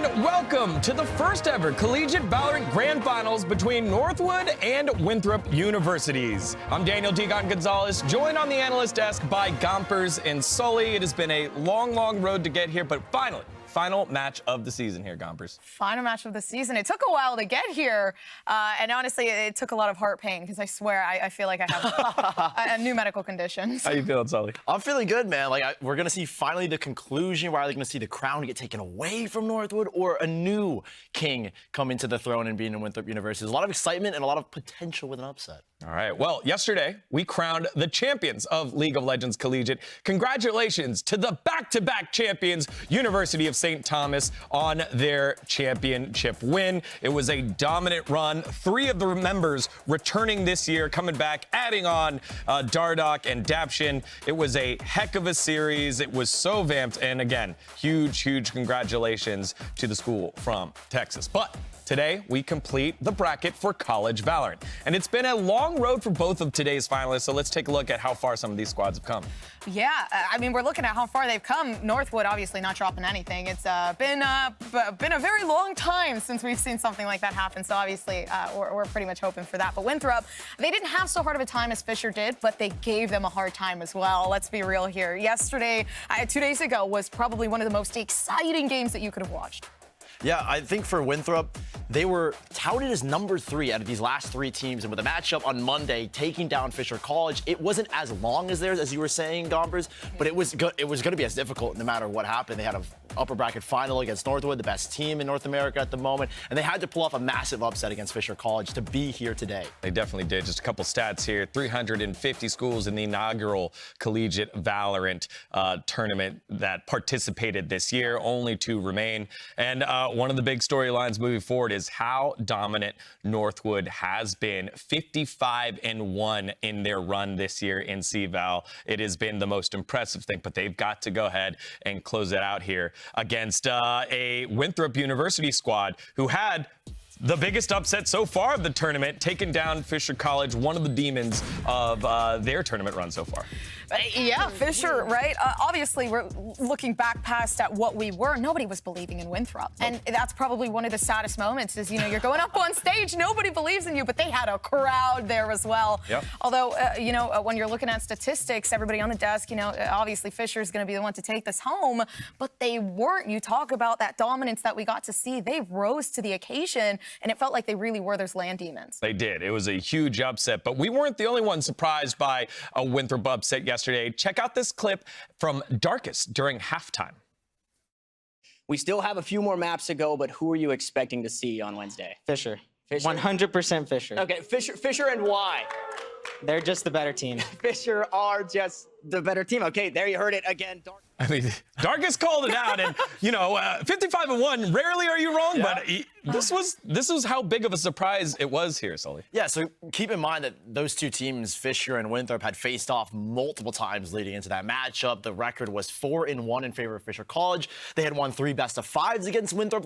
And welcome to the first ever Collegiate VALORANT Grand Finals between Northwood and Winthrop Universities. I'm Daniel Degon Gonzalez, joined on the analyst desk by Gompers and Sully. It has been a long road to get here, but finally, final match of the season here, Gompers. Final match of the season. It took a while to get here, and honestly, it took a lot of heart pain, because I swear I feel like I have a new medical condition. How you feeling, Sully? I'm feeling good, man. We're going to see finally the conclusion. We're either going to see the crown get taken away from Northwood or a new king come into the throne and being in Winthrop University. There's a lot of excitement and a lot of potential with an upset. All right. Well, yesterday, we crowned the champions of League of Legends Collegiate. Congratulations to the back-to-back champions, University of St. Thomas, on their championship win. It was a dominant run. 3 of the members returning this year, coming back, adding on Dardock and Dapshin. It was a heck of a series. It was so vamped. And again, huge congratulations to the school from Texas. But today, we complete the bracket for College VALORANT. And it's been a long road for both of today's finalists, so let's take a look at how far some of these squads have come. Yeah, I mean, we're looking at how far they've come. Northwood obviously not dropping anything. It's been a very long time since we've seen something like that happen, so obviously we're pretty much hoping for that. But Winthrop, they didn't have so hard of a time as Fisher did, but they gave them a hard time as well. Let's be real here. Yesterday, 2 days ago, was probably one of the most exciting games that you could have watched. Yeah, I think for Winthrop, they were touted as number 3 out of these last 3 teams. And with a matchup on Monday, taking down Fisher College, it wasn't as long as theirs, as you were saying, Gompers, but it was going to be as difficult no matter what happened. They had an upper bracket final against Northwood, the best team in North America at the moment, and they had to pull off a massive upset against Fisher College to be here today. They definitely did. Just a couple stats here. 350 schools in the inaugural Collegiate VALORANT tournament that participated this year. Only 2 remain. And one of the big storylines moving forward is how dominant Northwood has been. 55-1 in their run this year in CVAL. It has been the most impressive thing, but they've got to go ahead and close it out here against a Winthrop University squad who had the biggest upset so far of the tournament, taking down Fisher College, one of the demons of their tournament run so far. Yeah, Fisher, right? Obviously, we're looking back past at what we were. Nobody was believing in Winthrop. And that's probably one of the saddest moments is, you're going up on stage, nobody believes in you, but they had a crowd there as well. Yep. Although, when you're looking at statistics, everybody on the desk, obviously Fisher's going to be the one to take this home, but they weren't. You talk about that dominance that we got to see. They rose to the occasion, and it felt like they really were those land demons. They did. It was a huge upset, but we weren't the only ones surprised by a Winthrop upset yesterday. Check out this clip from Darkest during halftime. We still have a few more maps to go, but who are you expecting to see on Wednesday? Fisher. Fisher? 100% Fisher. Okay, Fisher and why? They're just the better team. Fisher are just the better team. Okay, there you heard it again. I mean, Darkest called it out, and 55-1. Rarely are you wrong, but this was how big of a surprise it was here, Sully. Yeah, so keep in mind that those 2 teams, Fisher and Winthrop, had faced off multiple times leading into that matchup. The record was 4-1 in favor of Fisher College. They had won 3 best-of-5s against Winthrop.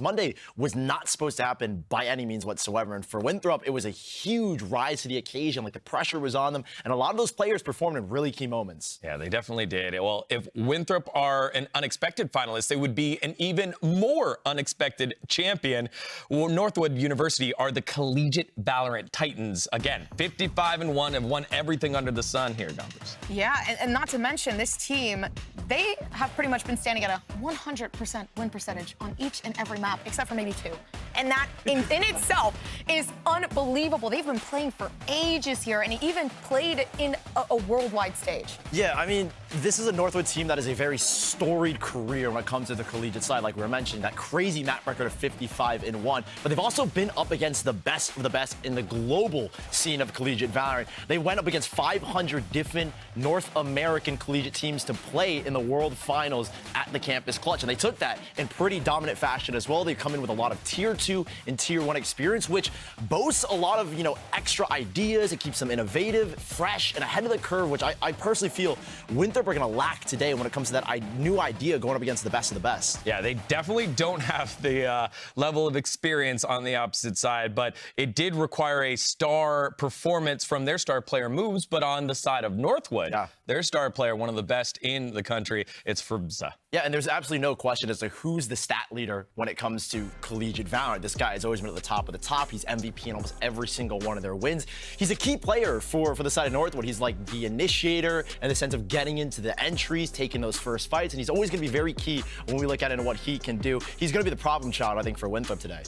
Monday was not supposed to happen by any means whatsoever. And for Winthrop, it was a huge rise to the occasion. The pressure was on them, and a lot of those players performed in really key moments. Yeah, they definitely did. Well, if Winthrop are an unexpected finalist, they would be an even more unexpected champion. Well, Northwood University are the Collegiate VALORANT Titans. Again, 55-1, have won everything under the sun here, Gompers. Yeah, and not to mention this team, they have pretty much been standing at a 100% win percentage on each and every map, except for maybe 2. And that in itself is unbelievable. They've been playing for ages here, and even played in a worldwide stage. Yeah, I mean, this is a Northwood team that has a very storied career when it comes to the collegiate side, like we were mentioning, that crazy map record of 55-1. But they've also been up against the best of the best in the global scene of collegiate VALORANT. They went up against 500 different North American collegiate teams to play in the World Finals at the Campus Clutch, and they took that in pretty dominant fashion as well. They've come in with a lot of Tier 2 and Tier 1 experience, which boasts a lot of, extra ideas. It keeps them innovative, fresh, and ahead of the curve, which I personally feel Winthrop are going to lack today when it comes to that new idea going up against the best of the best. Yeah, they definitely don't have the level of experience on the opposite side, but it did require a star performance from their star player moves. But on the side of Northwood, their star player, one of the best in the country, it's Frbza. Yeah, and there's absolutely no question as to who's the stat leader when it comes to collegiate VALORANT. This guy has always been at the top of the top. He's MVP in almost every single one of their wins. He's a key player for the side of Northwood. He's like the initiator in the sense of getting into the entries, taking those first fights, and he's always going to be very key when we look at it and what he can do. He's going to be the problem child, I think, for Winthrop today.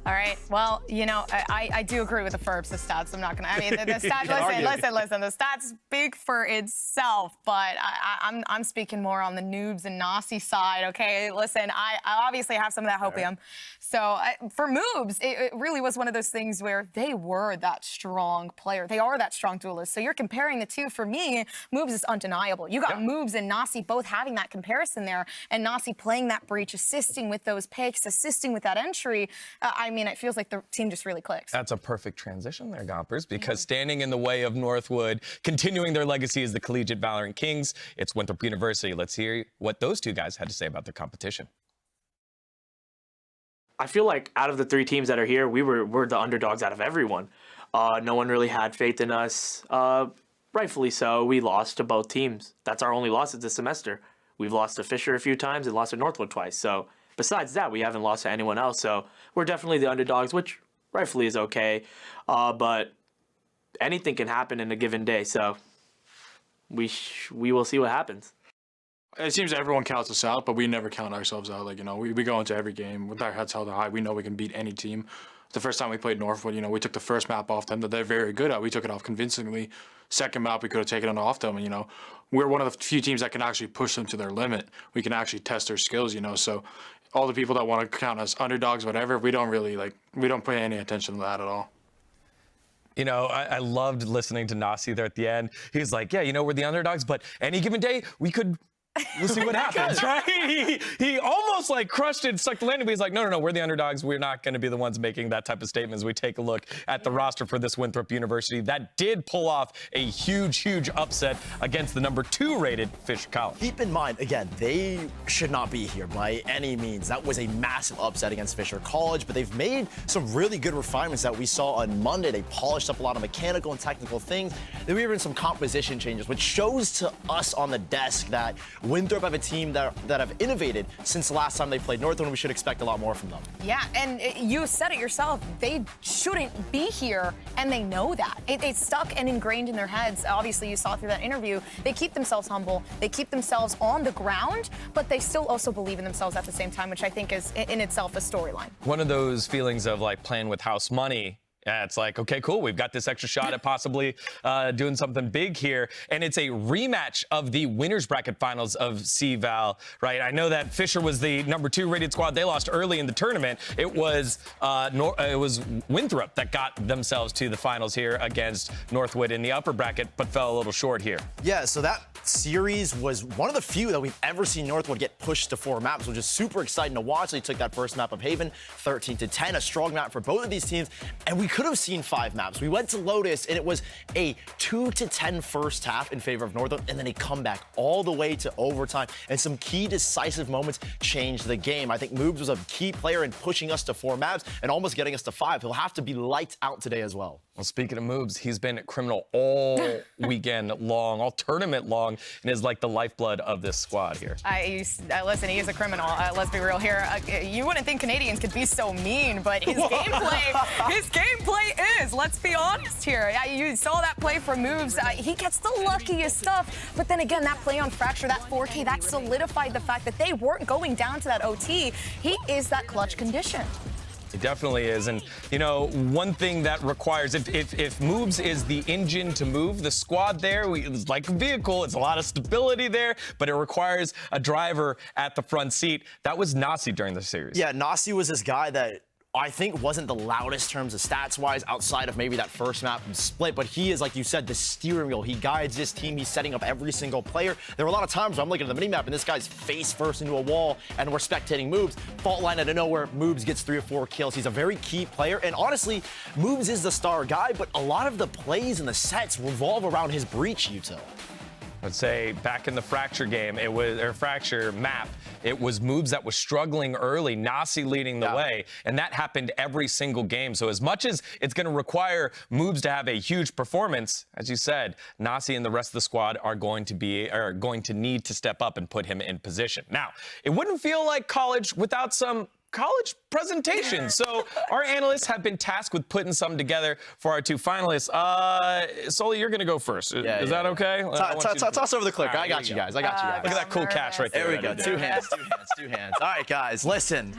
All right. Well, you know, I do agree with the Furbs, the stats. I'm not going to, I mean, the stats, listen, the stats speak for itself, but I'm speaking more on the noobs and Nasi side, okay? Listen, I obviously have some of that hopium. So for Moobs, it really was one of those things where they were that strong player. They are that strong duelist. So you're comparing the two. For me, Moobs is undeniable. You got Moobs and Nasi both having that comparison there, and Nasi playing that breach, assisting with those picks, assisting with that entry. I mean, it feels like the team just really clicks. That's a perfect transition there, Gompers, because standing in the way of Northwood, continuing their legacy as the collegiate VALORANT Kings, it's Winthrop University. Let's hear what those two guys had to say about their competition. I feel like out of the three teams that are here, we're the underdogs out of everyone. No one really had faith in us. Rightfully so. We lost to both teams. That's our only loss this semester. We've lost to Fisher a few times and lost to Northwood twice. So besides that, we haven't lost to anyone else. So we're definitely the underdogs, which rightfully is okay. But anything can happen in a given day. So we will see what happens. It seems everyone counts us out, but we never count ourselves out. Like, you know, we go into every game with our heads held high. We know we can beat any team. The first time we played Northwood, you know, we took the first map off them that they're very good at. We took it off convincingly. Second map, we could have taken it off them. And, you know, we're one of the few teams that can actually push them to their limit. We can actually test their skills, you know. So all the people that want to count us underdogs, whatever, we don't really, like, we don't pay any attention to that at all. You know, I loved listening to Nasi there at the end. He was like, yeah, you know, we're the underdogs, but any given day, we'll see what happens, right? He almost like crushed it, stuck the landing, but he's like, no, we're the underdogs. We're not going to be the ones making that type of statement as we take a look at the roster for this Winthrop University. That did pull off a huge upset against the number 2 rated Fisher College. Keep in mind, again, they should not be here by any means. That was a massive upset against Fisher College, but they've made some really good refinements that we saw on Monday. They polished up a lot of mechanical and technical things. There were even some composition changes, which shows to us on the desk that Winthrop have a team that have innovated since the last time they played Northwood, and we should expect a lot more from them. Yeah, and you said it yourself. They shouldn't be here, and they know that. It's stuck and ingrained in their heads. Obviously, you saw through that interview. They keep themselves humble. They keep themselves on the ground, but they still also believe in themselves at the same time, which I think is in itself a storyline. One of those feelings of like playing with house money. Yeah, it's like, okay, cool. We've got this extra shot at possibly doing something big here. And it's a rematch of the winners bracket finals of CVAL, right? I know that Fisher was the number 2 rated squad. They lost early in the tournament. It was Winthrop that got themselves to the finals here against Northwood in the upper bracket, but fell a little short here. Yeah, so that series was one of the few that we've ever seen Northwood get pushed to 4 maps, which is super exciting to watch. They took that first map of Haven, 13-10, a strong map for both of these teams, and we could have seen 5 maps. We went to Lotus, and it was a 2-10 first half in favor of Northwood, and then a comeback all the way to overtime, and some key decisive moments changed the game. I think Moobs was a key player in pushing us to 4 maps and almost getting us to 5. He'll have to be lights out today as well. Well, speaking of Moobs, he's been criminal all weekend long, all tournament long, and is like the lifeblood of this squad here. Listen, he is a criminal. Let's be real here. You wouldn't think Canadians could be so mean, but his gameplay is. Let's be honest here. You saw that play from Moobs. He gets the luckiest stuff, but then again, that play on Fracture, that 4K, that solidified the fact that they weren't going down to that OT. He is that clutch condition. It definitely is. And, you know, one thing that requires, if Moobs is the engine to move the squad there, it's like a vehicle, it's a lot of stability there, but it requires a driver at the front seat. That was Nasi during the series. Yeah, Nasi was this guy that I think wasn't the loudest terms of stats-wise outside of maybe that first map from Split, but he is, like you said, the steering wheel. He guides this team. He's setting up every single player. There were a lot of times where I'm looking at the mini-map and this guy's face first into a wall and we're spectating Moobs. Fault line out of nowhere, Moobs gets 3 or 4 kills. He's a very key player, and honestly, Moobs is the star guy, but a lot of the plays and the sets revolve around his breach util. I'd say back in the Fracture game, or Fracture map, it was Moobs that was struggling early, Nasi leading the way, and that happened every single game. So as much as it's going to require Moobs to have a huge performance, as you said, Nasi and the rest of the squad are going to need to step up and put him in position. Now, it wouldn't feel like college without some college presentation. So our analysts have been tasked with putting some together for our two finalists. Soli, you're going to go first. Is that okay? Toss over the clicker. I got you guys. Look at that cool catch right there. There we go. Two hands. All right, guys, listen.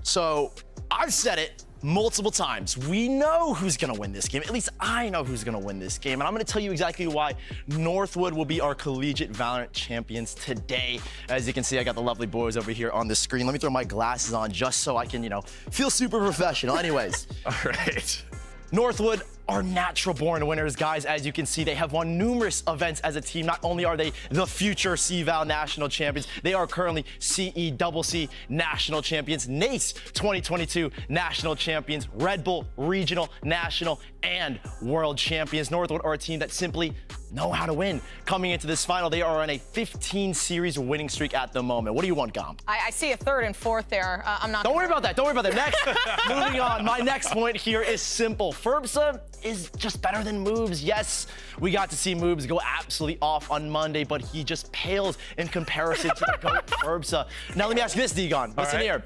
So I've said it multiple times. We know who's going to win this game. At least I know who's going to win this game. And I'm going to tell you exactly why Northwood will be our collegiate Valorant champions today. As you can see, I got the lovely boys over here on the screen. Let me throw my glasses on just so I can, feel super professional. Anyways. All right. Northwood are natural-born winners, guys. As you can see, they have won numerous events as a team. Not only are they the future CVAL national champions, they are currently CECC national champions, NACE 2022 national champions, Red Bull regional, national, and world champions. Northwood are a team that simply know how to win. Coming into this final, they are on a 15-series winning streak at the moment. What do you want, Gomp? I see a third and fourth there. I'm not. Don't worry about that. Don't worry about that. Next, moving on. My next point here is simple. Ferbsa is just better than Moobs. Yes, we got to see Moobs go absolutely off on Monday, but he just pales in comparison to the GOAT Ferbsa. Now let me ask you this, Degon. Listen here.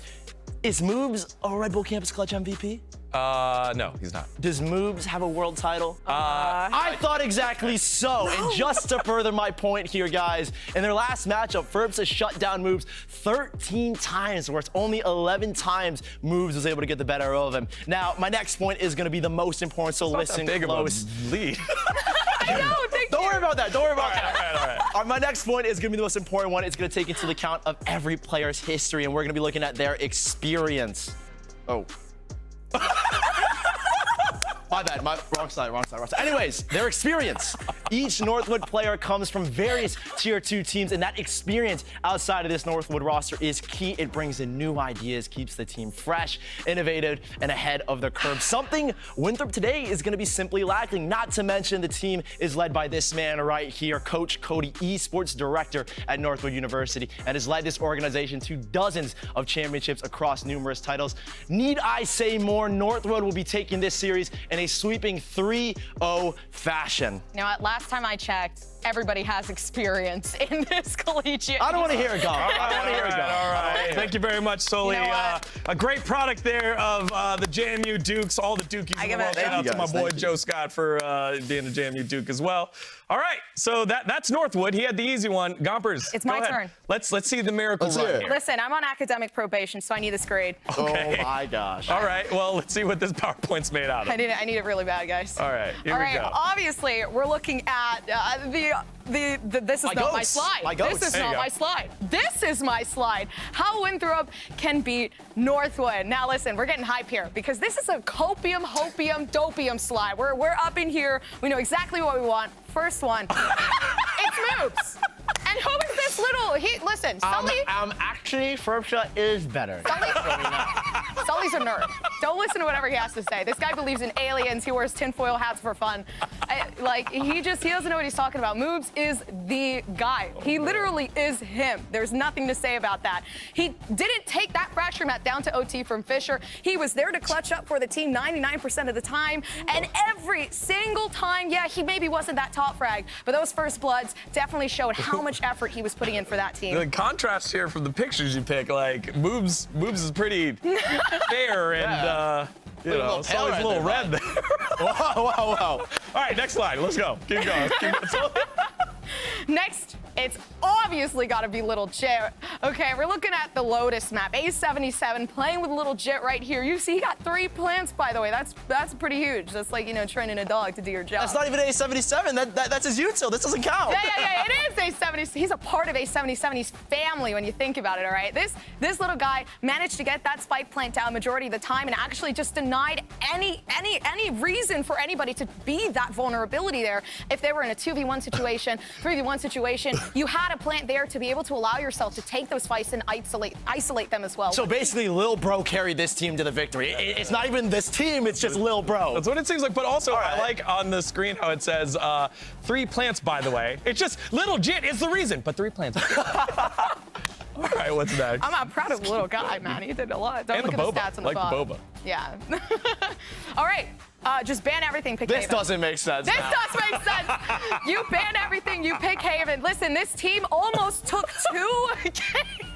Is Moobs a Red Bull Campus Clutch MVP? No, he's not. Does Moobs have a world title? I thought exactly so. And just to further my point here, guys, in their last matchup, Ferbsa shut down Moobs 13 times, where it's only 11 times Moobs was able to get the better of him. Now, my next point is going to be the most important, so listen close. Lead. I know, Don't worry about that. Don't worry about that. All right. My next point is going to be the most important one. It's going to take into account of every player's history, and we're going to be looking at their experience. Oh. My bad, wrong side. Anyways, their experience. Each Northwood player comes from various Tier 2 teams, and that experience outside of this Northwood roster is key. It brings in new ideas, keeps the team fresh, innovative, and ahead of the curve. Something Winthrop today is going to be simply lacking, not to mention the team is led by this man right here, Coach Cody, Esports Director at Northwood University, and has led this organization to dozens of championships across numerous titles. Need I say more? Northwood will be taking this series in a sweeping 3-0 fashion. You know what? Last time I checked, everybody has experience in this collegiate. I don't want to hear it, Gomp. I don't want to hear it, Gomp. All right. Thank you very much, Soli. You know A great product there of the JMU Dukes, all the Dukies in the world. Shout out to my boy Joe Scott for being a JMU Duke as well. All right, so that's Northwood. He had the easy one. Gompers, it's my turn. Let's see the miracle run here. Listen, I'm on academic probation, so I need this grade. Okay. Oh my gosh. All right, well, let's see what this PowerPoint's made out of. I need it really bad, guys. All right, here we go. Obviously, we're looking at this is not my slide. This is not my slide. This is my slide. How Winthrop can beat Northwood. Now listen, we're getting hype here because this is a copium, hopium, dopium slide. We're up in here. We know exactly what we want. First one, it's Moobs. And who is this little? Listen, Sully. Actually, Ferbsa is better. Sully's a nerd. Don't listen to whatever he has to say. This guy believes in aliens. He wears tinfoil hats for fun. He doesn't know what he's talking about. Moobs is the guy. He literally is him. There's nothing to say about that. He didn't take that fracture mat down to OT from Fisher. He was there to clutch up for the team 99% of the time. And every single time, yeah, he maybe wasn't that top frag, but those first bloods definitely showed how much effort he was putting in for that team. The contrast here from the pictures you pick, like Moobs is pretty fair and Sully's a little red there. Whoa. All right, next slide. Let's go. Keep going. Next, it's obviously got to be Little Jit. Okay, we're looking at the Lotus map. A77 playing with Little Jit right here. You see he got 3 plants, by the way. That's pretty huge. That's like, training a dog to do your job. That's not even A77. That's his util. This doesn't count. Yeah, it is A77. He's a part of A77's family when you think about it, all right? This little guy managed to get that spike plant down majority of the time and actually just denied any reason for anybody to be that vulnerability there. If they were in a 2v1 situation, 3v1 situation, you had a plant there to be able to allow yourself to take those fights and isolate them as well. So basically, Lil Bro carried this team to the victory. It's not even this team, it's just Lil Bro. That's what it seems like. But also, I like on the screen how it says 3 plants, by the way. It's just little Jit is the reason, but 3 plants. All right, what's next? I'm not proud of the little guy, man. He did a lot. Don't And look the at the boba. stats on the Like bottom. the boba. Yeah. All right. Just ban everything, pick This Haven. doesn't make sense. This now. does make sense. You ban everything, you pick Haven. Listen, this team almost took 2 games.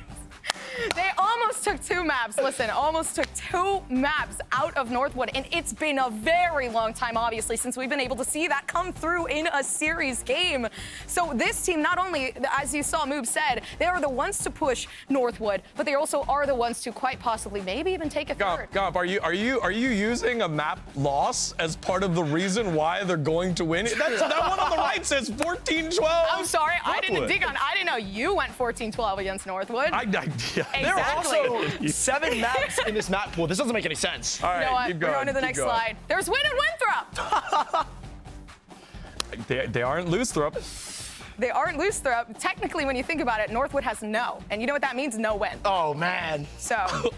They almost took 2 maps. Listen, almost took 2 maps out of Northwood. And it's been a very long time, obviously, since we've been able to see that come through in a series game. So this team, not only, as you saw Moob said, they are the ones to push Northwood, but they also are the ones to quite possibly maybe even take a third. Gomp, are you using a map loss as part of the reason why they're going to win? That one on the right says 14-12. I'm sorry, I didn't Northwood. dig on. I didn't know you went 14-12 against Northwood. Yeah. There are Exactly. also 7 maps in this map pool. This doesn't make any sense. All right, You know what? keep We're going, going to the keep next going. slide. There's Win and Winthrop. They aren't loose, Thrup. They aren't loose throw. Technically, when you think about it, Northwood has no. And you know what that means? No win. Oh, man. So,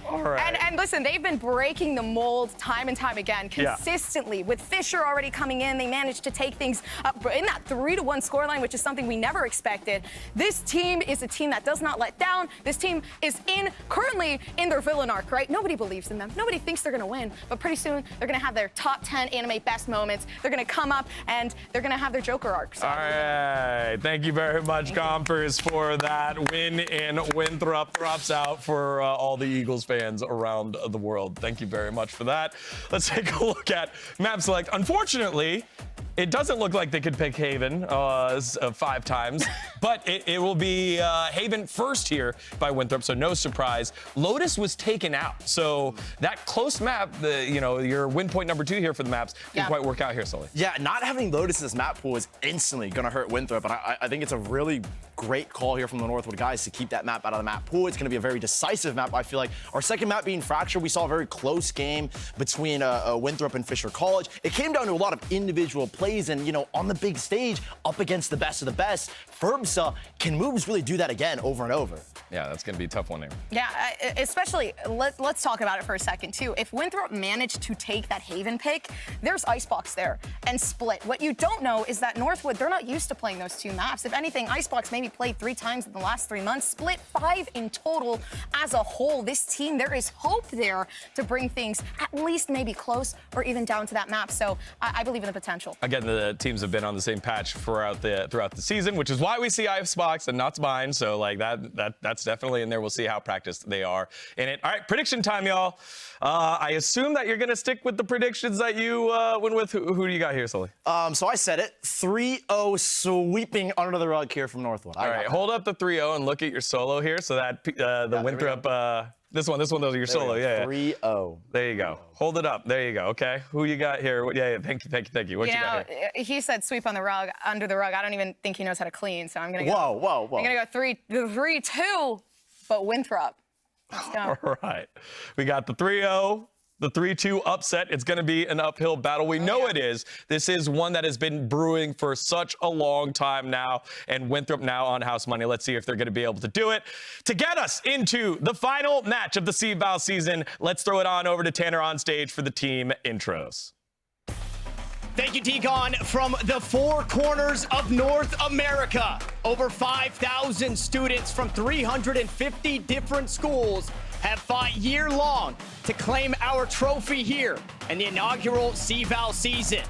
All right. and listen, they've been breaking the mold time and time again, Yeah. consistently. With Fisher already coming in, they managed to take things up in that 3-1 scoreline, which is something we never expected. This team is a team that does not let down. This team is currently in their villain arc, right? Nobody believes in them. Nobody thinks they're going to win. But pretty soon, they're going to have their top 10 anime best moments. They're going to come up, and they're going to have their Joker arc. So All right. Thank you very much, Gompers, for that win in Winthrop. Props out for all the Eagles fans around the world. Thank you very much for that. Let's take a look at map select. Unfortunately, it doesn't look like they could pick Haven 5 times, but it will be Haven first here by Winthrop, so no surprise. Lotus was taken out, so that close map, your win point number 2 here for the maps, didn't quite work out here, Sully. Yeah, not having Lotus in this map pool is instantly going to hurt Winthrop, and I think it's a really great call here from the Northwood guys to keep that map out of the map pool. It's going to be a very decisive map, I feel like. Our second map being Fracture, we saw a very close game between Winthrop and Fisher College. It came down to a lot of individual plays, and, on the big stage, up against the best of the best, Ferbsa, can moves really do that again over and over? Yeah, that's going to be a tough one there. yeah, especially, let's talk about it for a second, too. If Winthrop managed to take that Haven pick, there's Icebox there and Split. What you don't know is that Northwood, they're not used to playing those 2 maps. If anything, Icebox maybe played 3 times in the last 3 months, Split 5 in total as a whole. This team, there is hope there to bring things at least maybe close or even down to that map. So I believe in the potential. Again, the teams have been on the same patch throughout the season, which is why we see Icebox and not Spine. So like that's definitely in there. We'll see how practiced they are in it. All right, prediction time, y'all. I assume that you're gonna stick with the predictions that you went with. Who do you got here, Sully? So I said it, 3-0 sweeping under the rug here from Northwood. All right, hold up the 3-0 and look at your solo here. So that the Winthrop, this one, those are your solo. Yeah. 3-0. There you go. Hold it up. There you go. Okay. Who you got here? Yeah. Thank you. What you got here? He said sweep on the rug, under the rug. I don't even think he knows how to clean, so I'm gonna go. Whoa. I'm gonna go 3-2, but Winthrop. Let's go. All right. We got the 3-0. The 3-2 upset. It's going to be an uphill battle. We know it is. This is one that has been brewing for such a long time now, and Winthrop now on house money. Let's see if they're going to be able to do it. To get us into the final match of the VAL season, let's throw it on over to Tanner on stage for the team intros. Thank you, Deacon. From the 4 corners of North America, over 5,000 students from 350 different schools have fought year-long to claim our trophy here in the inaugural VAL season.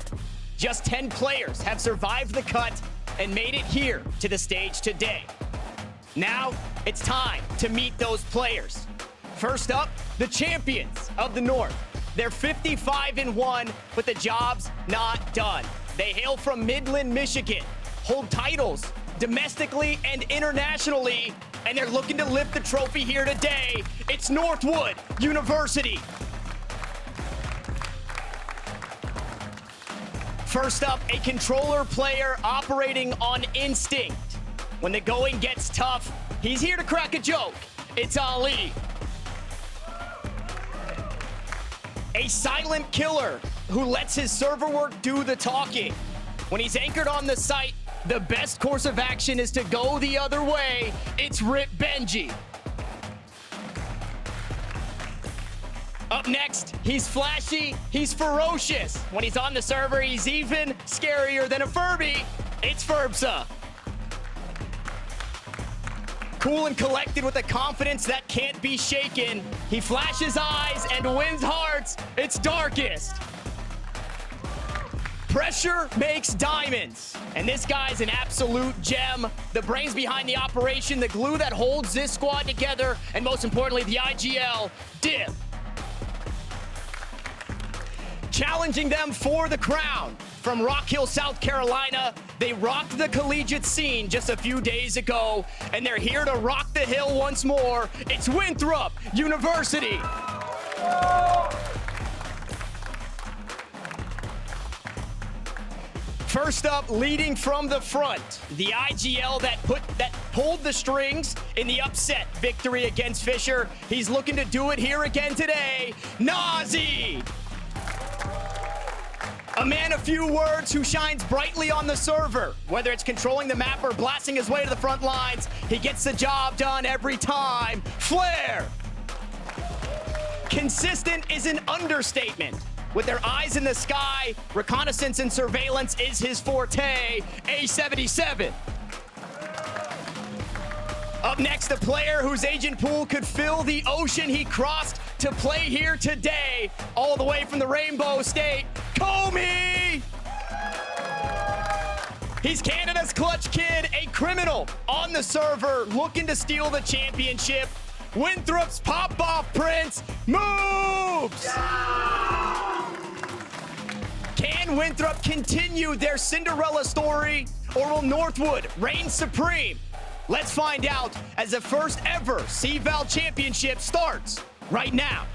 Just 10 players have survived the cut and made it here to the stage today. Now, it's time to meet those players. First up, the champions of the North. They're 55-1, but the job's not done. They hail from Midland, Michigan, hold titles domestically and internationally, and they're looking to lift the trophy here today. It's Northwood University. First up, a controller player operating on instinct. When the going gets tough, he's here to crack a joke. It's Ali. A silent killer who lets his server work do the talking. When he's anchored on the site, The best course of action is to go the other way. It's Rip Benji. Up next, he's flashy, he's ferocious. When he's on the server, he's even scarier than a Furby. It's Furbsa. Cool and collected with a confidence that can't be shaken. He flashes eyes and wins hearts. It's Darkest. Pressure makes diamonds. And this guy's an absolute gem. The brains behind the operation, the glue that holds this squad together, and most importantly, the IGL, Dip. Challenging them for the crown. From Rock Hill, South Carolina, they rocked the collegiate scene just a few days ago, and they're here to rock the hill once more. It's Winthrop University. First up, leading from the front, the IGL that pulled the strings in the upset victory against Fisher. He's looking to do it here again today. Nazi. A man of few words who shines brightly on the server. Whether it's controlling the map or blasting his way to the front lines, he gets the job done every time. Flair. Consistent is an understatement. With their eyes in the sky, reconnaissance and surveillance is his forte. A77. Up next, a player whose agent pool could fill the ocean he crossed to play here today, all the way from the Rainbow State, Comey! He's Canada's clutch kid, a criminal on the server, looking to steal the championship. Winthrop's pop-off prince moves! Can Winthrop continue their Cinderella story, or will Northwood reign supreme? Let's find out as the first ever VAL championship starts right now.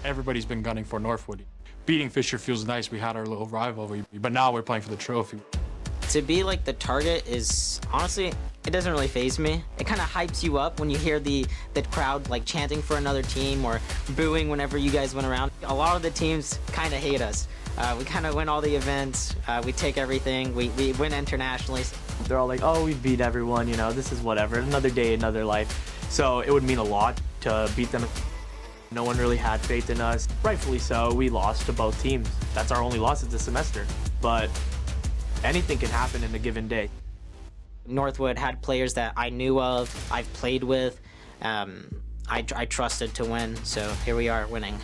Everybody's been gunning for Northwood. Beating Fisher feels nice. We had our little rivalry, but now we're playing for the trophy. To be like the target is honestly, it doesn't really faze me. It kind of hypes you up when you hear the crowd like chanting for another team or booing whenever you guys went around. A lot of the teams kind of hate us. We kind of win all the events. We take everything. We win internationally. They're all like, oh, we beat everyone, you know, this is whatever, another day, another life. So it would mean a lot to beat them. No one really had faith in us. Rightfully so, we lost to both teams. That's our only loss of the semester. But anything can happen in a given day. Northwood had players that I knew of, I've played with, I trusted to win, so here we are winning.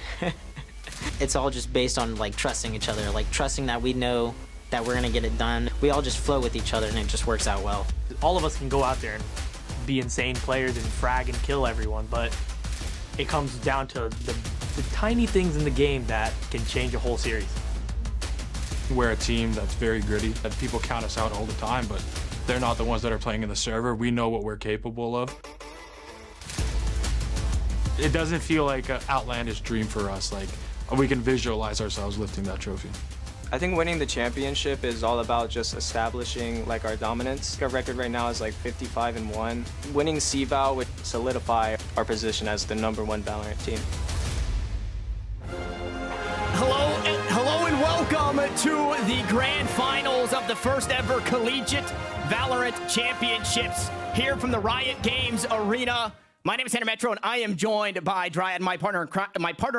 It's all just based on like trusting each other, like trusting that we know that we're gonna get it done. We all just flow with each other and it just works out well. All of us can go out there and be insane players and frag and kill everyone, but it comes down to the tiny things in the game that can change a whole series. We're a team that's very gritty, that people count us out all the time, but they're not the ones that are playing in the server. We know what we're capable of. It doesn't feel like an outlandish dream for us. Like, we can visualize ourselves lifting that trophy. I think winning the championship is all about just establishing like our dominance. Our record right now is like 55-1. Winning VAL would solidify our position as the #1 VALORANT team. Hello and welcome to the grand finals of the first ever collegiate VALORANT championships here from the Riot Games Arena. My name is Hannah Metro, and I am joined by Dryad, my partner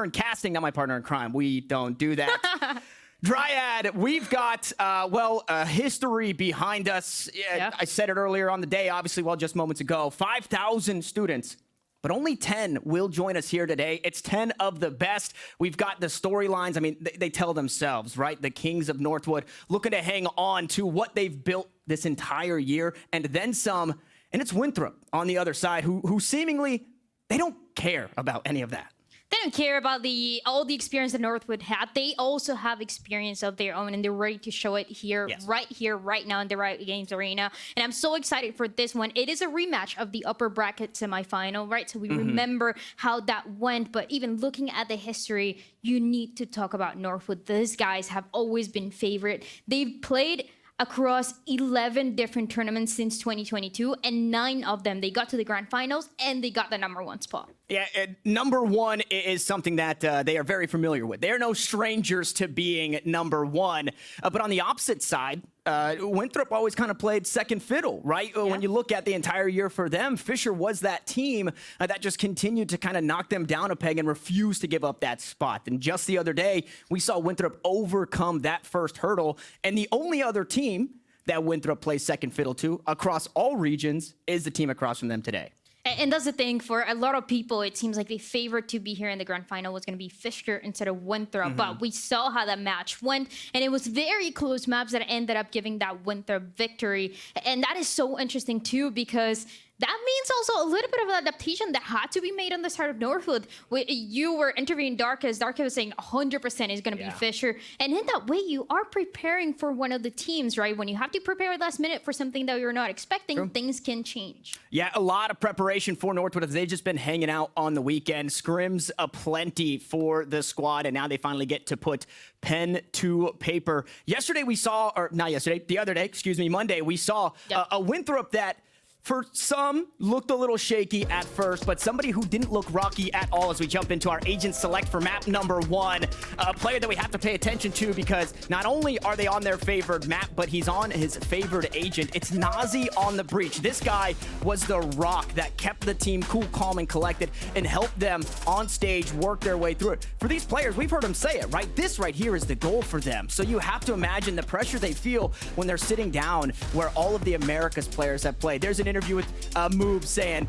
in casting, not my partner in crime. We don't do that. Dryad, we've got, a history behind us. Yep. I said it earlier on the day, obviously, just moments ago. 5,000 students, but only 10 will join us here today. It's 10 of the best. We've got the storylines. I mean, they tell themselves, right? The Kings of Northwood looking to hang on to what they've built this entire year and then some. And it's Winthrop on the other side who seemingly, they don't care about any of that. They don't care about all the experience that Northwood had. They also have experience of their own, and they're ready to show it here, right now in the Riot Games Arena. And I'm so excited for this one. It is a rematch of the upper bracket semifinal, right? So we remember how that went. But even looking at the history, you need to talk about Northwood. These guys have always been favorite. They've played across 11 different tournaments since 2022, and 9 of them, they got to the grand finals and they got the #1 spot. Yeah, #1 is something that they are very familiar with. They're no strangers to being #1. But on the opposite side, Winthrop always kind of played second fiddle, right? Yeah. When you look at the entire year for them, Fisher was that team that just continued to kind of knock them down a peg and refuse to give up that spot. And just the other day, we saw Winthrop overcome that first hurdle. And the only other team that Winthrop plays second fiddle to across all regions is the team across from them today. And that's the thing, for a lot of people, it seems like the favorite to be here in the grand final was going to be Fisher instead of Winthrop. But we saw how that match went, and it was very close maps that ended up giving that Winthrop victory. And that is so interesting too, because that means also a little bit of an adaptation that had to be made on the side of Northwood. You were interviewing Darkus. Darkus was saying 100% is going to be Fisher. And in that way, you are preparing for one of the teams, right? When you have to prepare at last minute for something that you're not expecting, things can change. Yeah, a lot of preparation for Northwood as they've just been hanging out on the weekend. Scrims aplenty for the squad, and now they finally get to put pen to paper. Yesterday we saw, or not yesterday, the other day, excuse me, Monday, we saw a Winthrop that for some looked a little shaky at first, but somebody who didn't look rocky at all as we jump into our agent select for map #1. A player that we have to pay attention to because not only are they on their favored map, but he's on his favored agent. It's Nazi on the breach. This guy was the rock that kept the team cool, calm, and collected and helped them on stage work their way through it. For these players, we've heard them say it, right? This right here is the goal for them. So you have to imagine the pressure they feel when they're sitting down where all of the Americas players have played. There's an interview with Moob saying,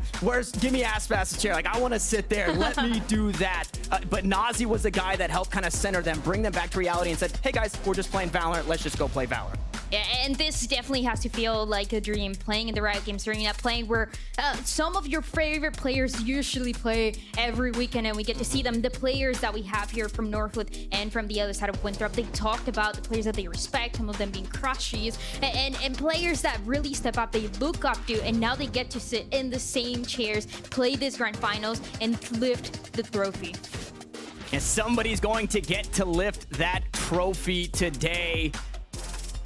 give me Aspas' chair. Like, I want to sit there. Let me do that. But Nazi was the guy that helped kind of center them, bring them back to reality and said, hey guys, we're just playing Valorant. Let's just go play Valorant. Yeah, and this definitely has to feel like a dream, playing in the Riot Games Arena, playing where some of your favorite players usually play every weekend, and we get to see them. The players that we have here from Northwood and from the other side of Winthrop, they talked about the players that they respect, some of them being crushies, and players that really step up, they look up to, and now they get to sit in the same chairs, play this grand finals, and lift the trophy. And somebody's going to get to lift that trophy today.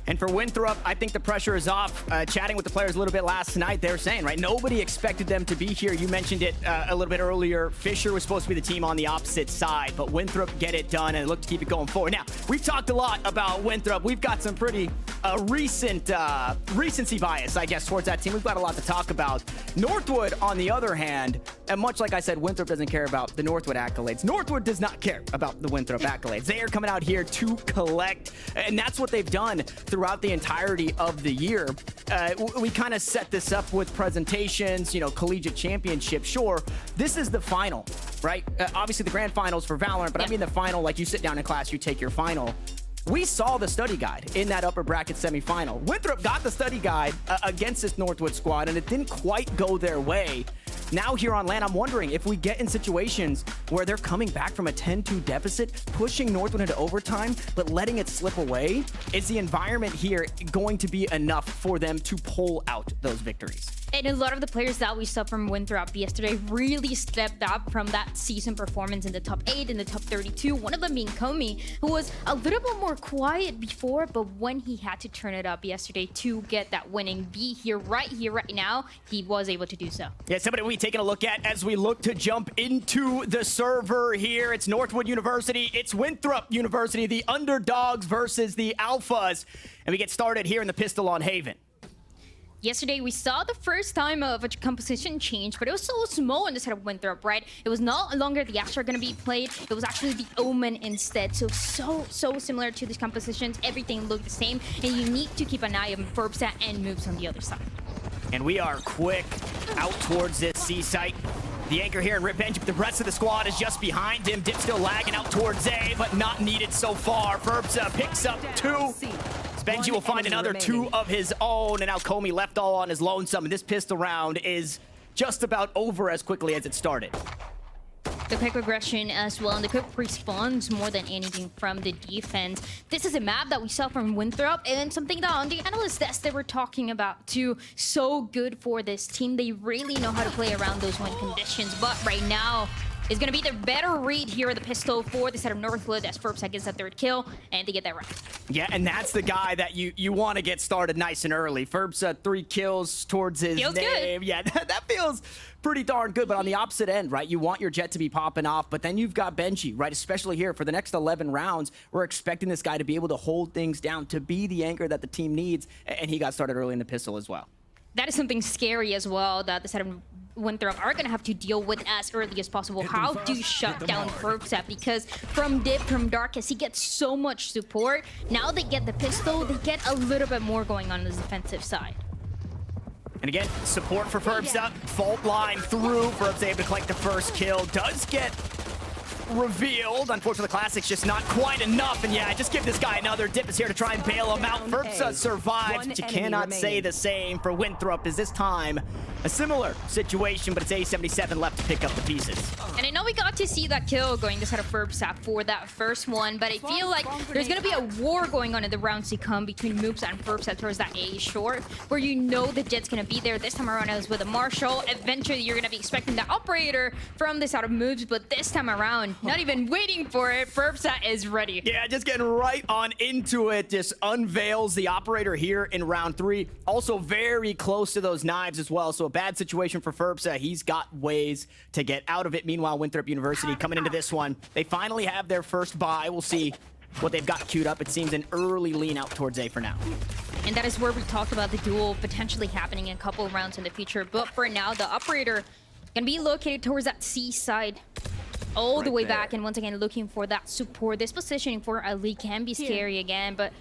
And for Winthrop, I think the pressure is off. Chatting with the players a little bit last night, they're saying, right, nobody expected them to be here. You mentioned it a little bit earlier. Fisher was supposed to be the team on the opposite side, but Winthrop get it done and look to keep it going forward. Now, we've talked a lot about Winthrop. We've got some pretty recency bias, I guess, towards that team. We've got a lot to talk about. Northwood, on the other hand, and much like I said, Winthrop doesn't care about the Northwood accolades. Northwood does not care about the Winthrop accolades. They are coming out here to collect, and that's what they've done throughout the entirety of the year. We kind of set this up with presentations, you know, collegiate championship. Sure, this is the final, right? Obviously the grand finals for Valorant, but I mean the final, like you sit down in class, you take your final. We saw the study guide in that upper bracket semifinal. Winthrop got the study guide against this Northwood squad, and it didn't quite go their way. Now here on LAN, I'm wondering if we get in situations where they're coming back from a 10-2 deficit, pushing Northwood into overtime, but letting it slip away. Is the environment here going to be enough for them to pull out those victories? And a lot of the players that we saw from Winthrop yesterday really stepped up from that season performance in the top 8, in the top 32. One of them being Komi, who was a little bit more quiet before, but when he had to turn it up yesterday to get that winning B here, right now, he was able to do so. Yeah, somebody we'll be taking a look at as we look to jump into the server here. It's Northwood University, it's Winthrop University, the underdogs versus the alphas. And we get started here in the pistol on Haven. Yesterday, we saw the first time of a composition change, but it was so small on the side of Winthrop, right? It was no longer the Astra going to be played. It was actually the Omen instead. So similar to these compositions. Everything looked the same, and you need to keep an eye on Verbsat and moves on the other side. And we are quick out towards this C site. The anchor here in Rip Benji, but the rest of the squad is just behind him. Dip still lagging out towards A, but not needed so far. Verbsa picks up 2. Benji will find another 2 of his own, and now Komi left all on his lonesome. And this pistol round is just about over as quickly as it started. The quick aggression as well, and the quick respawns more than anything from the defense. This is a map that we saw from Winthrop, and something that on the analyst desk they were talking about too. So good for this team. They really know how to play around those win conditions, but right now, is going to be the better read here of the pistol for the side of Northwood as FERPSA gets that third kill, and they get that round. Yeah, and that's the guy that you want to get started nice and early. FERPSA 3 kills towards his Feels name. good. Yeah, that feels pretty darn good. But on the opposite end, right, you want your Jet to be popping off, but then you've got Benji, right, especially here for the next 11 rounds. We're expecting this guy to be able to hold things down, to be the anchor that the team needs, and he got started early in the pistol as well. That is something scary as well that the side of Winthrop are going to have to deal with as early as possible. How to shut down FERPSA, because from Dip, from Darkest, he gets so much support. Now they get the pistol, they get a little bit more going on the defensive side. And again, support for FERPSA. Fault line through. FERPSA able to collect the first kill. Does get revealed. Unfortunately, the Classic's just not quite enough. And yeah, just give this guy another. Dip is here to try and bail him out. FERPSA survives, but you cannot say the same for Winthrop, as this time a similar situation, but it's A77 left to pick up the pieces. And I know we got to see that kill going to set up FERPSA for that first one, but I feel like there's going to be a war going on in the rounds to come between Moobs and FERPSA towards that A short, where you know the Jet's going to be there. This time around, as with a Marshall. Eventually, you're going to be expecting the operator from this out of Moobs, but this time around, not even waiting for it, FERPSA is ready. Yeah, just getting right on into it. Just unveils the operator here in round 3. Also very close to those knives as well, so a bad situation for FERPSA. He's got ways to get out of it. Meanwhile, Winthrop University coming into this one. They finally have their first buy. We'll see what they've got queued up. It seems an early lean out towards A for now. And that is where we talked about the duel potentially happening in a couple of rounds in the future. But for now, the operator can be located towards that C side, all the way back, and once again looking for that support. This positioning for Ali can be scary again, but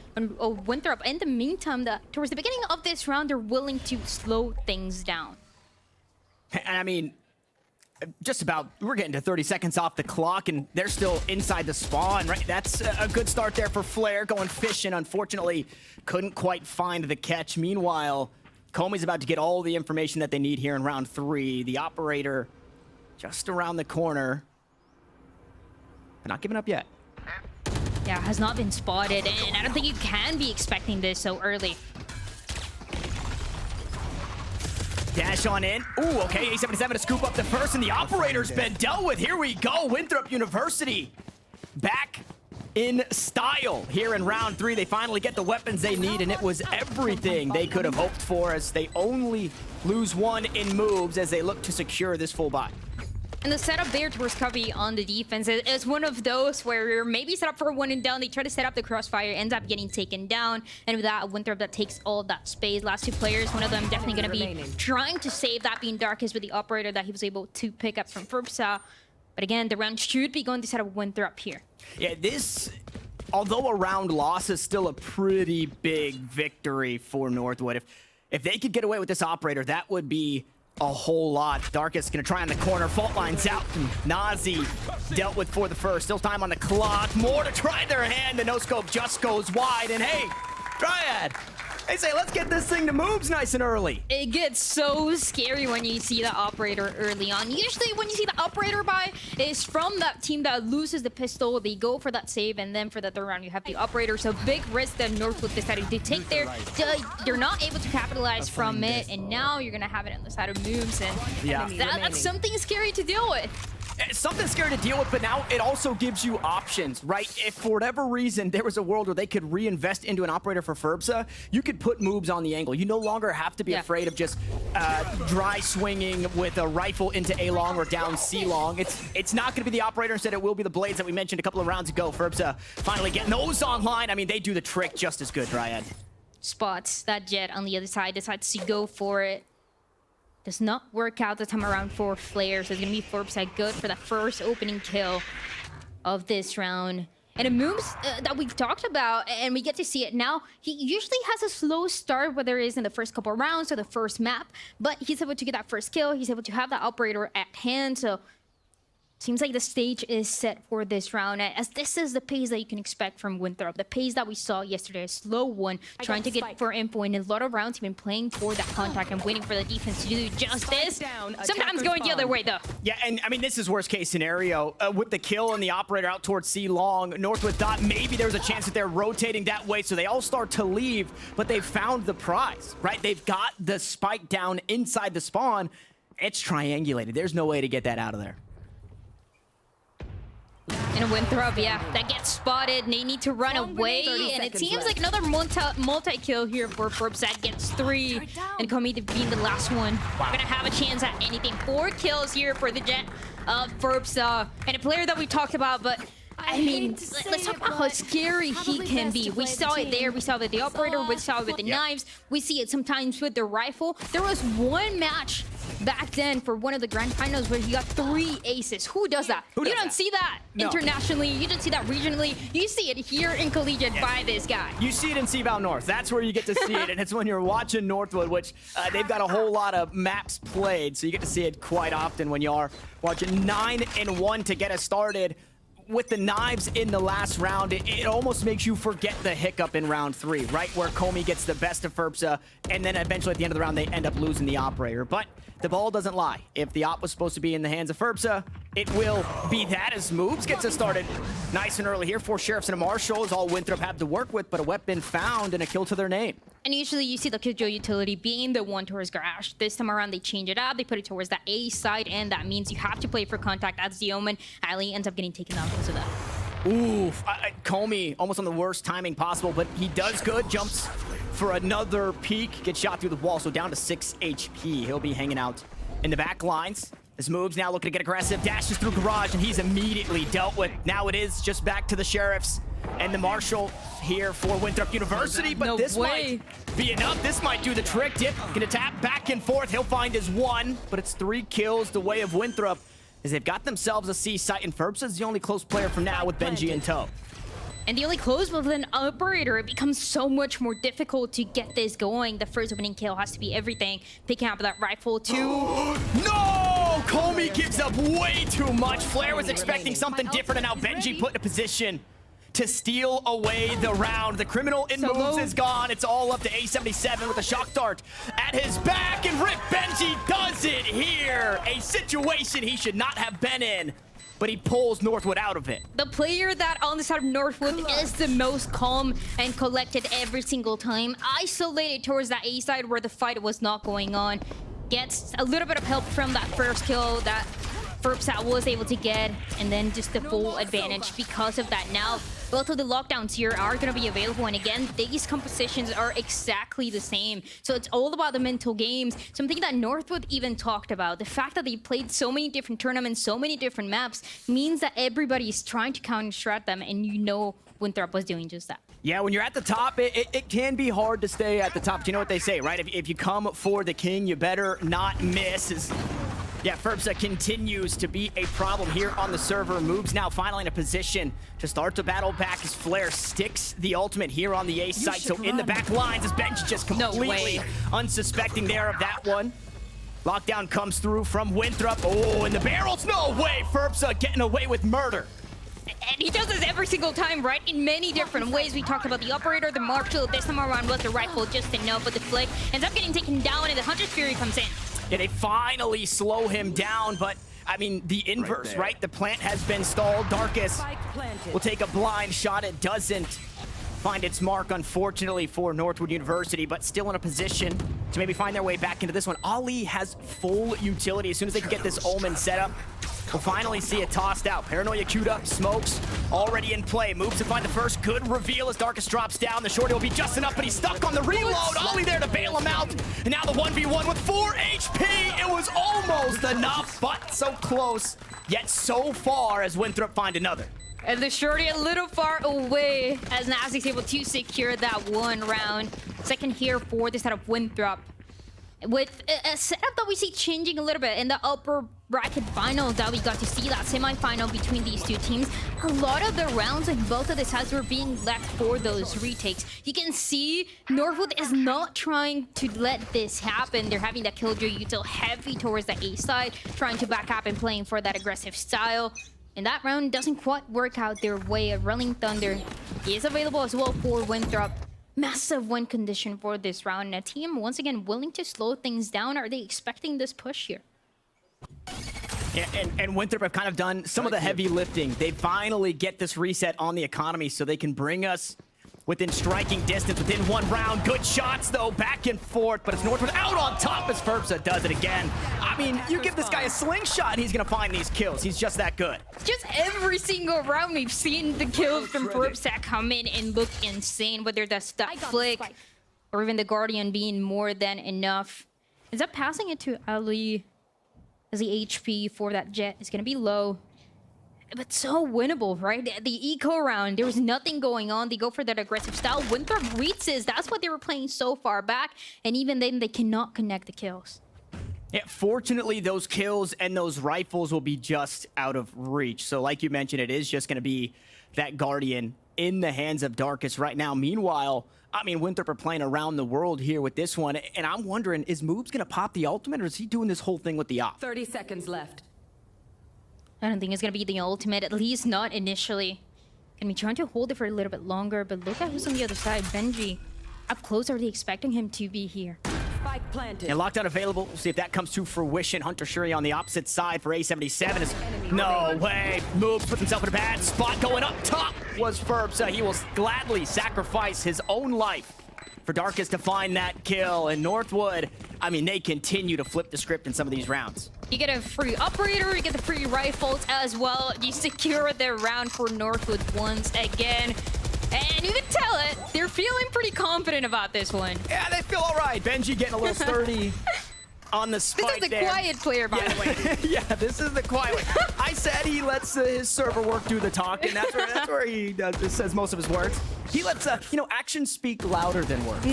Winthrop, in the meantime, towards the beginning of this round, they're willing to slow things down. And I mean, just about, we're getting to 30 seconds off the clock, and they're still inside the spawn, right? That's a good start there for Flair, going fishing. Unfortunately, couldn't quite find the catch. Meanwhile, Comey's about to get all the information that they need here in round 3. The operator just around the corner. They're not giving up yet. Yeah, has not been spotted, and I don't think you can be expecting this so early. Dash on in. Ooh, okay, A77 to scoop up the first, and the operator's been dealt with. Here we go, Winthrop University back in style here in round 3. They finally get the weapons they need, and it was everything they could have hoped for, as they only lose 1 in moves as they look to secure this full buy. And the setup there towards Covey on the defense is one of those where you're maybe set up for a 1 and down. They try to set up the crossfire, ends up getting taken down. And with that, Winthrop that takes all that space. Last 2 players, one of them definitely going to be trying to save that, being Darkest with the operator that he was able to pick up from FERPSA. But again, the round should be going to set up Winthrop here. Yeah, this, although a round loss, is still a pretty big victory for Northwood. If they could get away with this operator, that would be a whole lot. Darkest gonna try on the corner. Fault lines out, and Nazi dealt with for the first. Still time on the clock. More to try their hand. The no-scope just goes wide. And hey, Triad, they say, let's get this thing to moves nice and early. It gets so scary when you see the operator early on. Usually when you see the operator buy, is from that team that loses the pistol. They go for that save, and then for the third round, you have the operator. So big risk that Northwood decided to take there. They're not able to capitalize from it, and now you're going to have it on the side of moves. And that's something scary to deal with. It's something scary to deal with, but now it also gives you options, right? If for whatever reason there was a world where they could reinvest into an operator for FERPSA, you could put moves on the angle. You no longer have to be afraid of just dry swinging with a rifle into A long or down C long. It's not going to be the operator. Instead, it will be the blades that we mentioned a couple of rounds ago. FERPSA finally getting those online. I mean, they do the trick just as good, Dryad. Spots that Jet on the other side, decides to go for it. Does not work out the time around for Flair, so it's going to be FERPSA good for the first opening kill of this round. And the moves that we've talked about, and we get to see it now, he usually has a slow start, whether it is in the first couple of rounds or the first map, but he's able to get that first kill, he's able to have that operator at hand, so seems like the stage is set for this round, as this is the pace that you can expect from Winthrop. The pace that we saw yesterday, a slow one, trying to get for info. In a lot of rounds, he's been playing for that contact and waiting for the defense to do just this. Sometimes going the other way, though. Yeah, and I mean, this is worst case scenario. With the kill and the operator out towards C long, Northwood thought maybe there was a chance that they're rotating that way, so they all start to leave, but they've found the prize, right? They've got the spike down inside the spawn. It's triangulated. There's no way to get that out of there. And Winthrop, yeah, that gets spotted. They need to run away, and it seems like another multi-kill here for Forbes. That gets 3, and Komi being the last one. Gonna have a chance at anything. 4 kills here for the Jet of Forbes, and a player that we talked about, but I mean, let's talk about how scary he can be. We saw it there. We saw it with the operator. We saw it with the knives. We see it sometimes with the rifle. There was one match back then for one of the grand finals where he got 3 aces. Who does that? You don't see that internationally. You don't see that regionally. You see it here in Collegiate by this guy. You see it in VAL North. That's where you get to see it, and it's when you're watching Northwood, which they've got a whole lot of maps played, so you get to see it quite often when you are watching 9-1 to get us started. With the knives in the last round, it almost makes you forget the hiccup in round 3, right? Where Komi gets the best of Ferbsa, and then eventually at the end of the round, they end up losing the operator. But the ball doesn't lie. If the op was supposed to be in the hands of Ferbsa, it will be that as Moves gets us started nice and early here. 4 Sheriffs and a Marshal is all Winthrop have to work with, but a weapon found and a kill to their name. And usually you see the Killjoy utility being the one towards Garage. This time around, they change it up. They put it towards the A side, and that means you have to play for contact. That's the Omen. Ali ends up getting taken out because of that. Oof, Komi almost on the worst timing possible, but he does good. Jumps for another peek, gets shot through the wall, so down to 6 HP. He'll be hanging out in the back lines. His moves now looking to get aggressive, dashes through Garage, and he's immediately dealt with. Now it is just back to the Sheriffs and the Marshal here for Winthrop University, but this might be enough. This might do the trick. Dip gonna tap back and forth. He'll find his 1, but it's 3 kills the way of Winthrop, as they've got themselves a C site, and Ferbsa is the only close player for now with Benji in tow. And the only close with an operator, it becomes so much more difficult to get this going. The first opening kill has to be everything. Picking up that rifle too. No! Komi gives up way too much. Flair was expecting something different, and now Benji put in a position to steal away the round. The criminal in Moves is gone. It's all up to A77 with a shock dart at his back, and Rip Benji does it here. A situation he should not have been in, but he pulls Northwood out of it. The player that on the side of Northwood is the most calm and collected every single time, isolated towards that A side where the fight was not going on, gets a little bit of help from that first kill that Ferbsa was able to get, and then just the full advantage because of that. Now, both of the lockdowns here are going to be available, and again, these compositions are exactly the same. So it's all about the mental games. Something that Northwood even talked about. The fact that they played so many different tournaments, so many different maps, means that everybody is trying to counter-strat them, and you know Winthrop was doing just that. Yeah, when you're at the top, it can be hard to stay at the top. Do you know what they say, right? If you come for the king, you better not miss. Yeah, Ferbsa continues to be a problem here on the server. Moves now finally in a position to start to battle back as Flair sticks the ultimate here on the A site. So in the back lines, as Bench just completely unsuspecting there of that one. Lockdown comes through from Winthrop. Oh, and the barrels, no way! Ferbsa getting away with murder. And he does this every single time, right? In many different ways. We talked about the operator, the Marshal. This time around was the rifle, just enough with the flick. Ends up getting taken down, and the Hunter's Fury comes in. Yeah, they finally slow him down, but I mean, the inverse, right? The plant has been stalled. Darkest will take a blind shot. It doesn't find its mark, unfortunately, for Northwood University, but still in a position to maybe find their way back into this one. Ali has full utility. As soon as they can get this Omen set up, we'll finally see it tossed out. Paranoia queued up, smokes already in play. Moves to find the first good reveal as Darkest drops down. The shorty will be just enough, but he's stuck on the reload. Ollie there to bail him out. And now the 1v1 with 4 HP. It was almost enough, but so close, yet so far as Winthrop find another. And the shorty a little far away as Nazi's able to secure that one round. Second here for this set of Winthrop. With a setup that we see changing a little bit in the upper bracket final that we got to see, that semi-final between these two teams. A lot of the rounds in both of the sides were being left for those retakes. You can see Northwood is not trying to let this happen. They're having that Killjoy util heavy towards the A side, trying to back up and playing for that aggressive style. And that round doesn't quite work out their way. A Rolling Thunder is available as well for Winthrop. Massive win condition for this round. And a team, once again, willing to slow things down. Are they expecting this push here? Yeah, and Winthrop have kind of done some of the heavy lifting. They finally get this reset on the economy so they can bring us within striking distance, within 1 round. Good shots, though, back and forth, but it's Northwood out on top as Ferbsa does it again. I mean, you give this guy a slingshot, and he's going to find these kills. He's just that good. Just every single round we've seen the kills from Ferbsa come in and look insane, whether that's that flick or even the Guardian being more than enough. Is that passing it to Ali as the HP for that Jet is going to be low? But so winnable, right? The eco round, there was nothing going on. They go for that aggressive style. Winthrop reads this. That's what they were playing so far back. And even then, they cannot connect the kills. Yeah, fortunately, those kills and those rifles will be just out of reach. So like you mentioned, it is just going to be that Guardian in the hands of Darkus right now. Meanwhile, I mean, Winthrop are playing around the world here with this one. And I'm wondering, is Moobs going to pop the ultimate, or is he doing this whole thing with the op? 30 seconds left. I don't think it's going to be the ultimate, at least not initially. Gonna be trying to hold it for a little bit longer, but look at who's on the other side. Benji. How close are they expecting him to be here? Spike planted. And lockdown available. We'll see if that comes to fruition. Hunter Shuri on the opposite side for A77. Is no way. Moves, puts himself in a bad spot. Going up top was Ferbsa. He will gladly sacrifice his own life for Darkus to find that kill. And Northwood, I mean, they continue to flip the script in some of these rounds. You get a free operator, you get the free rifles as well. You secure the round for Northwood once again. And you can tell it, they're feeling pretty confident about this one. Yeah, they feel all right. Benji getting a little sturdy on the spike This is the there. quiet player, by the way. Yeah, this is the quiet one. I said he lets his server work do the talking. That's where he says most of his words. He lets, actions speak louder than words.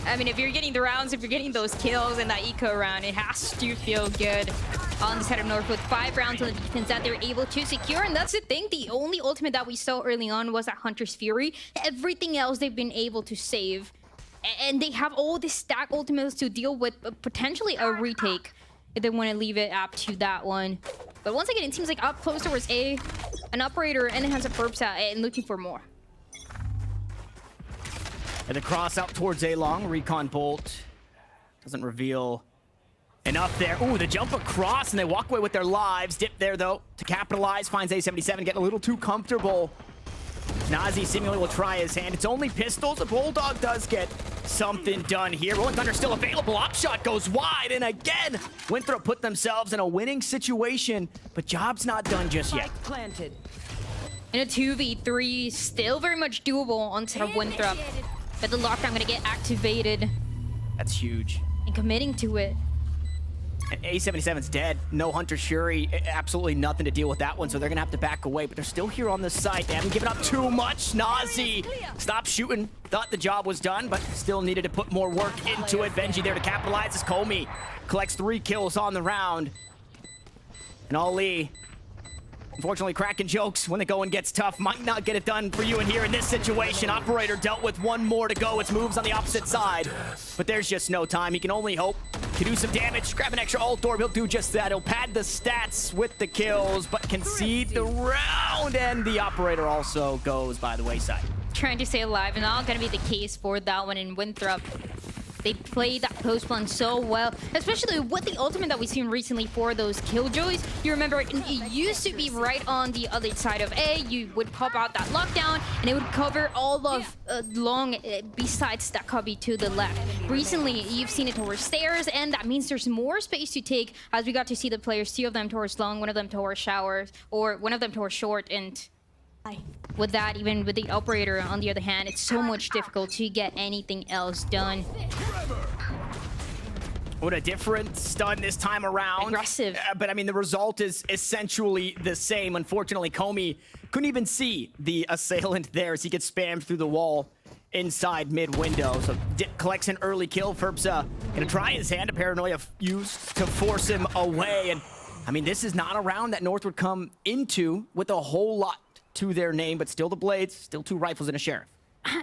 I mean, if you're getting the rounds, if you're getting those kills in that eco round, it has to feel good. On the side of Northwood, 5 rounds on the defense that they're able to secure. And that's the thing, the only ultimate that we saw early on was that Hunter's Fury. Everything else they've been able to save. And they have all these stack ultimates to deal with potentially a retake if they want to leave it up to that one. But once again, it seems like up close towards A, an operator, and it has a Ferbsa and looking for more. And the cross out towards A-Long. Recon Bolt doesn't reveal enough there. Ooh, the jump across, and they walk away with their lives. Dip there, though, to capitalize. Finds A77, getting a little too comfortable. Nazi seemingly will try his hand. It's only pistols. The Bulldog does get something done here. Rolling Thunder still available. Opshot goes wide, and again, Winthrop put themselves in a winning situation, but job's not done just yet. Planted. In a 2v3, still very much doable on side of Winthrop. But the lockdown gonna get activated. That's huge. And committing to it. And A77's dead. No Hunter Shuri. Absolutely nothing to deal with that one, so they're gonna have to back away. But they're still here on this side. They haven't given up too much. Nazi stopped shooting. Thought the job was done, but still needed to put more work into it. Benji there to capitalize as Comey collects 3 kills on the round. And Ali, unfortunately, cracking jokes when the going gets tough. Might not get it done for you in here in this situation. Operator dealt with 1 more to go. It's Moves on the opposite side. But there's just no time. He can only hope to do some damage. Grab an extra ult orb. He'll do just that. He'll pad the stats with the kills, but concede the round. And the operator also goes by the wayside. Trying to stay alive, and not gonna be the case for that one in Winthrop. They played that post plan so well, especially with the ultimate that we've seen recently for those Killjoys. You remember, it used to be right on the other side of A. You would pop out that lockdown, and it would cover all of long besides that cubby to the left. Recently, you've seen it towards stairs, and that means there's more space to take, as we got to see the players, 2 of them towards long, 1 of them towards showers, or 1 of them towards short, and with that, even with the operator on the other hand, it's so much difficult to get anything else done. What a different stun this time around. Aggressive. But I mean, the result is essentially the same. Unfortunately, Comey couldn't even see the assailant there as he gets spammed through the wall inside mid-window. So collects an early kill. Ferbsa gonna try his hand. A paranoia used to force him away. And I mean, this is not a round that North would come into with a whole lot to their name, but still the blades, still 2 rifles and a sheriff.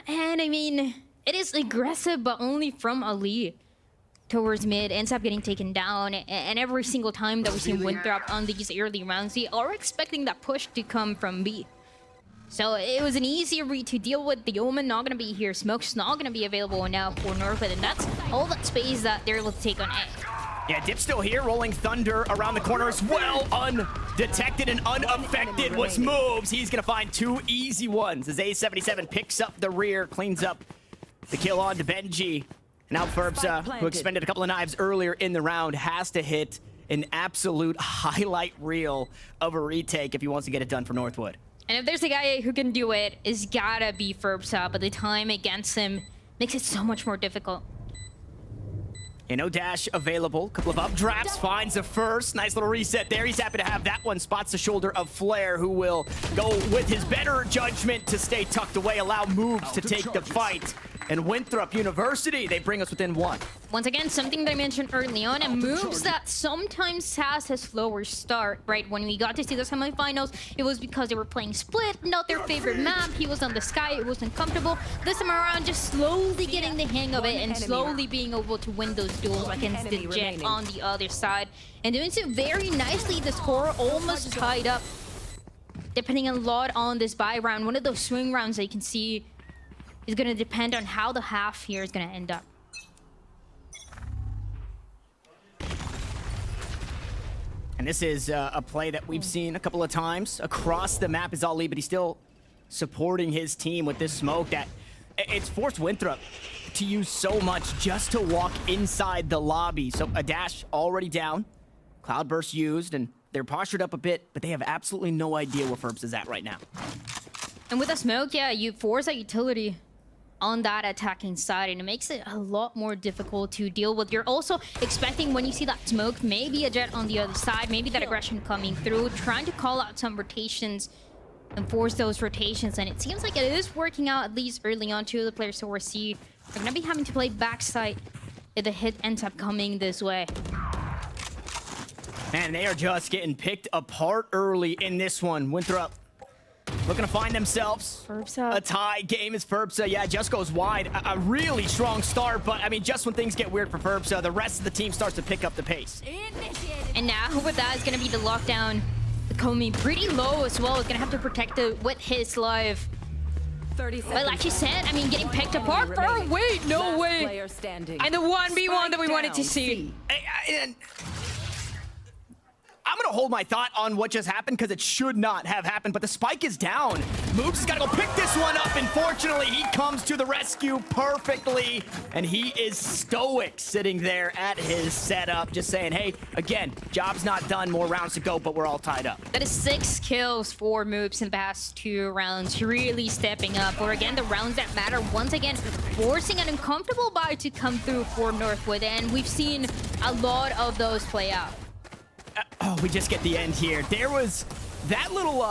And I mean, it is aggressive, but only from Ali towards mid, ends up getting taken down. And every single time that we see Winthrop on these early rounds, they are expecting that push to come from B. So it was an easy read to deal with. The Omen not gonna be here. Smoke's not gonna be available now for Northwood, and that's all that space that they're able to take on A. Yeah, Dip still here, rolling Thunder around the corner as well. Undetected and unaffected was moves. He's gonna find 2 easy ones as A77 picks up the rear, cleans up the kill on to Benji. Now Ferbsa, who expended a couple of knives earlier in the round, has to hit an absolute highlight reel of a retake if he wants to get it done for Northwood. And if there's a guy who can do it, it's gotta be Ferbsa, but the time against him makes it so much more difficult. No dash available. Couple of updrafts, finds a first. Nice little reset there. He's happy to have that one. Spots the shoulder of Flair, who will go with his better judgment to stay tucked away, allow moves to take the fight. And Winthrop University, they bring us within 1. Once again, something that I mentioned early on, and moves that sometimes has a slower start, right? When we got to see the semifinals, it was because they were playing split, not their favorite map. He was on the sky, it was uncomfortable. This time around, just slowly getting the hang of it and slowly being able to win those duels against the Jet on the other side. And doing so very nicely, the score almost tied up. Depending a lot on this buy round, one of those swing rounds that you can see is going to depend on how the half here is going to end up. And this is a play that we've seen a couple of times across the map is Ali, but he's still supporting his team with this smoke that it's forced Winthrop to use so much just to walk inside the lobby. So a dash already down, Cloudburst used, and they're postured up a bit, but they have absolutely no idea where Ferbs is at right now. And with a smoke, yeah, you force that utility on that attacking side, and it makes it a lot more difficult to deal with. You're also expecting, when you see that smoke, maybe a Jet on the other side, maybe that aggression coming through, trying to call out some rotations and force those rotations, and it seems like it is working out, at least early on. 2 of the players who are C are gonna be having to play backside if the hit ends up coming this way. And they are just getting picked apart early in this one. Winthrop looking to find themselves a tie game as Ferbsa, yeah, just goes wide. A really strong start, but I mean, just when things get weird for Ferbsa, the rest of the team starts to pick up the pace. And now with that is going to be the lockdown. Comey pretty low as well. Is going to have to protect it with his life. But like you said, I mean, getting picked apart for wait, no way. And the 1v1 that we wanted to see. I'm gonna hold my thought on what just happened because it should not have happened, but the spike is down. Moves has gotta go pick this one up, and fortunately, he comes to the rescue perfectly, and he is stoic sitting there at his setup, just saying, hey, again, job's not done, more rounds to go, but we're all tied up. That is 6 kills for Moves in the past 2 rounds, really stepping up. Or again, the rounds that matter, once again, forcing an uncomfortable buy to come through for Northwood, and we've seen a lot of those play out. We just get the end here. There was that little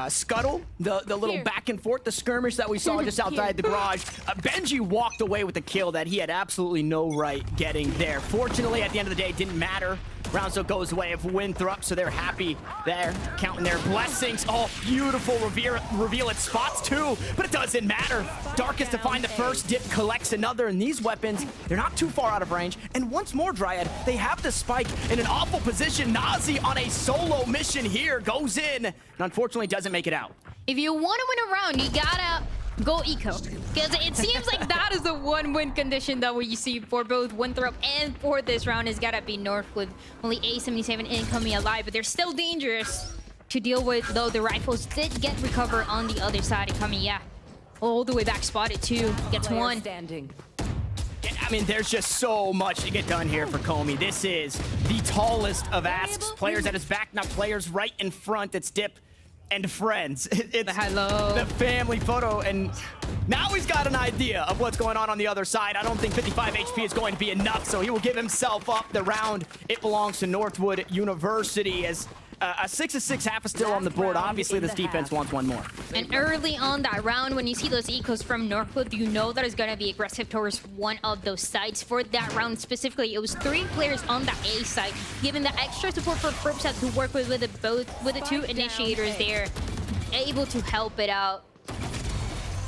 scuttle, the little back and forth, the skirmish that we saw just outside the garage. Benji walked away with a kill that he had absolutely no right getting there. Fortunately, at the end of the day, it didn't matter. Round still goes away of Winthrop, so they're happy there, counting their blessings. Oh, beautiful reveal. It spots 2, but it doesn't matter. Darkest to find the first, Dip collects another, and these weapons, they're not too far out of range. And once more, Dryad, they have the spike in an awful position. Nazi on a solo mission here, goes in, and unfortunately doesn't make it out. If you want to win a round, you gotta go eco, because it seems like that is the one-win condition that we see for both Winthrop and for this round. Has gotta be Northwood. Only A77 incoming alive, but they're still dangerous to deal with, though the rifles did get recovered on the other side. Coming, yeah, all the way back, spotted 2, gets 1. I mean, there's just so much to get done here for Comey. This is the tallest of asks. Players at his back, not players right in front. It's Dip and friends. It's the family photo, and now he's got an idea of what's going on the other side. I don't think 55 HP is going to be enough, so he will give himself up the round. It belongs to Northwood University as a 6-6 half is still on the board. Obviously, this defense wants one more. And early on that round, when you see those ecos from Northwood, you know that it's going to be aggressive towards one of those sides. For that round specifically, it was 3 players on the A side, giving the extra support for Ferbsa to work with the 2 initiators there, able to help it out.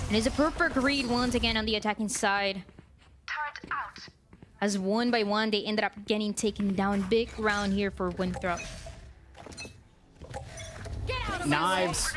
And it's a perfect read once again on the attacking side. As 1 by 1, they ended up getting taken down. Big round here for Winthrop. Knives.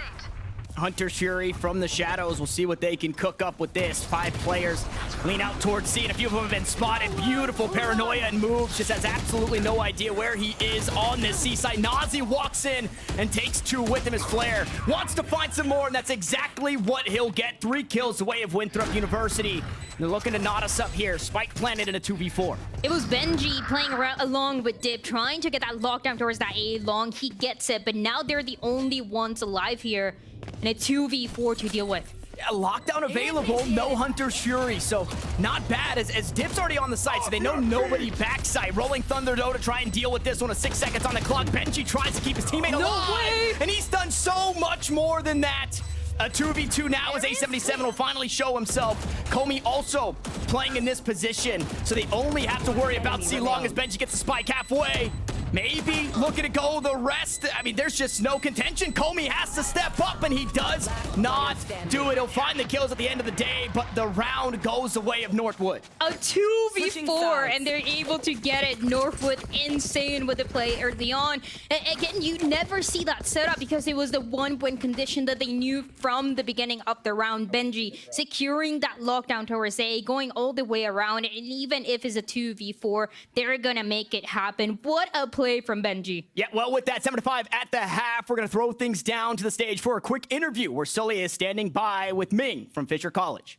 Hunter Shuri from the shadows. We'll see what they can cook up with this. 5 players lean out towards C, and a few of them have been spotted. Beautiful paranoia and moves. Just has absolutely no idea where he is on this C side. Nazi walks in and takes 2 with him as Flare. Wants to find some more, and that's exactly what he'll get. 3 kills away of Winthrop University. They're looking to knot us up here. Spike planted in a 2v4. It was Benji playing around along with Dip, trying to get that lockdown towards that A long. He gets it, but now they're the only ones alive here in a 2v4 to deal with. Yeah, lockdown available, no Hunter's Fury, so not bad as Dip's already on the site, so they know nobody backside. Rolling Thunder though to try and deal with this one with 6 seconds on the clock. Benji tries to keep his teammate alive, and he's done so much more than that. A 2v2 now as A77 will finally show himself. Comey also playing in this position, so they only have to worry about C long as Benji gets the spike halfway. Maybe looking to go the rest. I mean, there's just no contention. Comey has to step up, and he does not do it. He'll find the kills at the end of the day, but the round goes the way of Northwood. A 2v4, and they're able to get it. Northwood insane with the play early on. And again, you never see that setup because it was the one-win condition that they knew from the beginning of the round. Benji securing that lockdown towards A, going all the way around, and even if it's a 2v4, they're gonna make it happen. What a play from Benji. Yeah, well, with that 7-5 at the half, we're going to throw things down to the stage for a quick interview where Sully is standing by with Ming from Fisher College.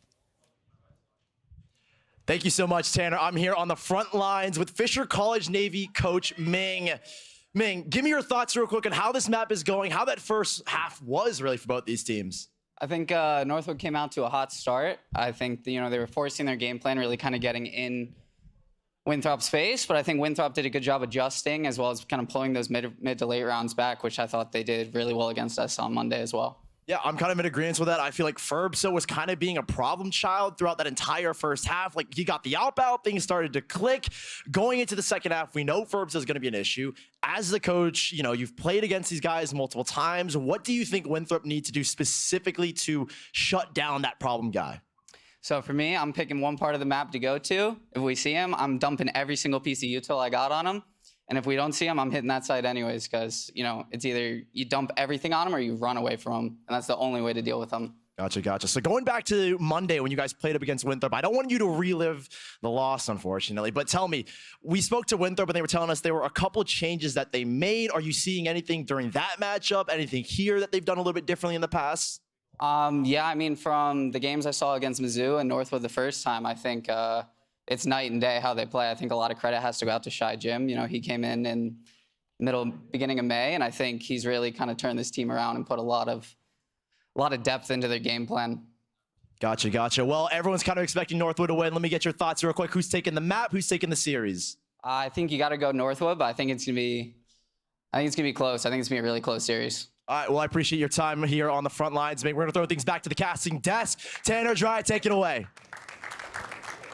Thank you so much, Tanner. I'm here on the front lines with Fisher College Navy coach Ming. Ming, give me your thoughts real quick on how this map is going, how that first half was really for both these teams. I think Northwood came out to a hot start. I think, they were forcing their game plan, really kind of getting in Winthrop's face, but I think Winthrop did a good job adjusting as well as kind of pulling those mid to late rounds back, which I thought they did really well against us on Monday as well. Yeah, I'm kind of in agreement with that. I feel like Ferbso was kind of being a problem child throughout that entire first half. Like, he got the out, things started to click. Going into the second half, we know Ferbso is going to be an issue. As the coach, you've played against these guys multiple times. What do you think Winthrop needs to do specifically to shut down that problem guy? So for me, I'm picking one part of the map to go to. If we see him, I'm dumping every single piece of util I got on him. And if we don't see him, I'm hitting that side anyways, because, it's either you dump everything on him or you run away from him. And that's the only way to deal with him. Gotcha. So going back to Monday when you guys played up against Winthrop, I don't want you to relive the loss, unfortunately, but tell me, we spoke to Winthrop and they were telling us there were a couple changes that they made. Are you seeing anything during that matchup? Anything here that they've done a little bit differently in the past? Yeah, I mean, from the games I saw against Mizzou and Northwood the first time, I think it's night and day how they play. I think a lot of credit has to go out to Shy Jim. He came in beginning of May, and I think he's really kind of turned this team around and put a lot of depth into their game plan. Gotcha. Well, everyone's kind of expecting Northwood to win. Let me get your thoughts real quick. Who's taking the map? Who's taking the series? I think you got to go Northwood, but I think it's gonna be close. I think it's gonna be a really close series. All right, well, I appreciate your time here on the front lines. We're going to throw things back to the casting desk. Tanner Dry, take it away.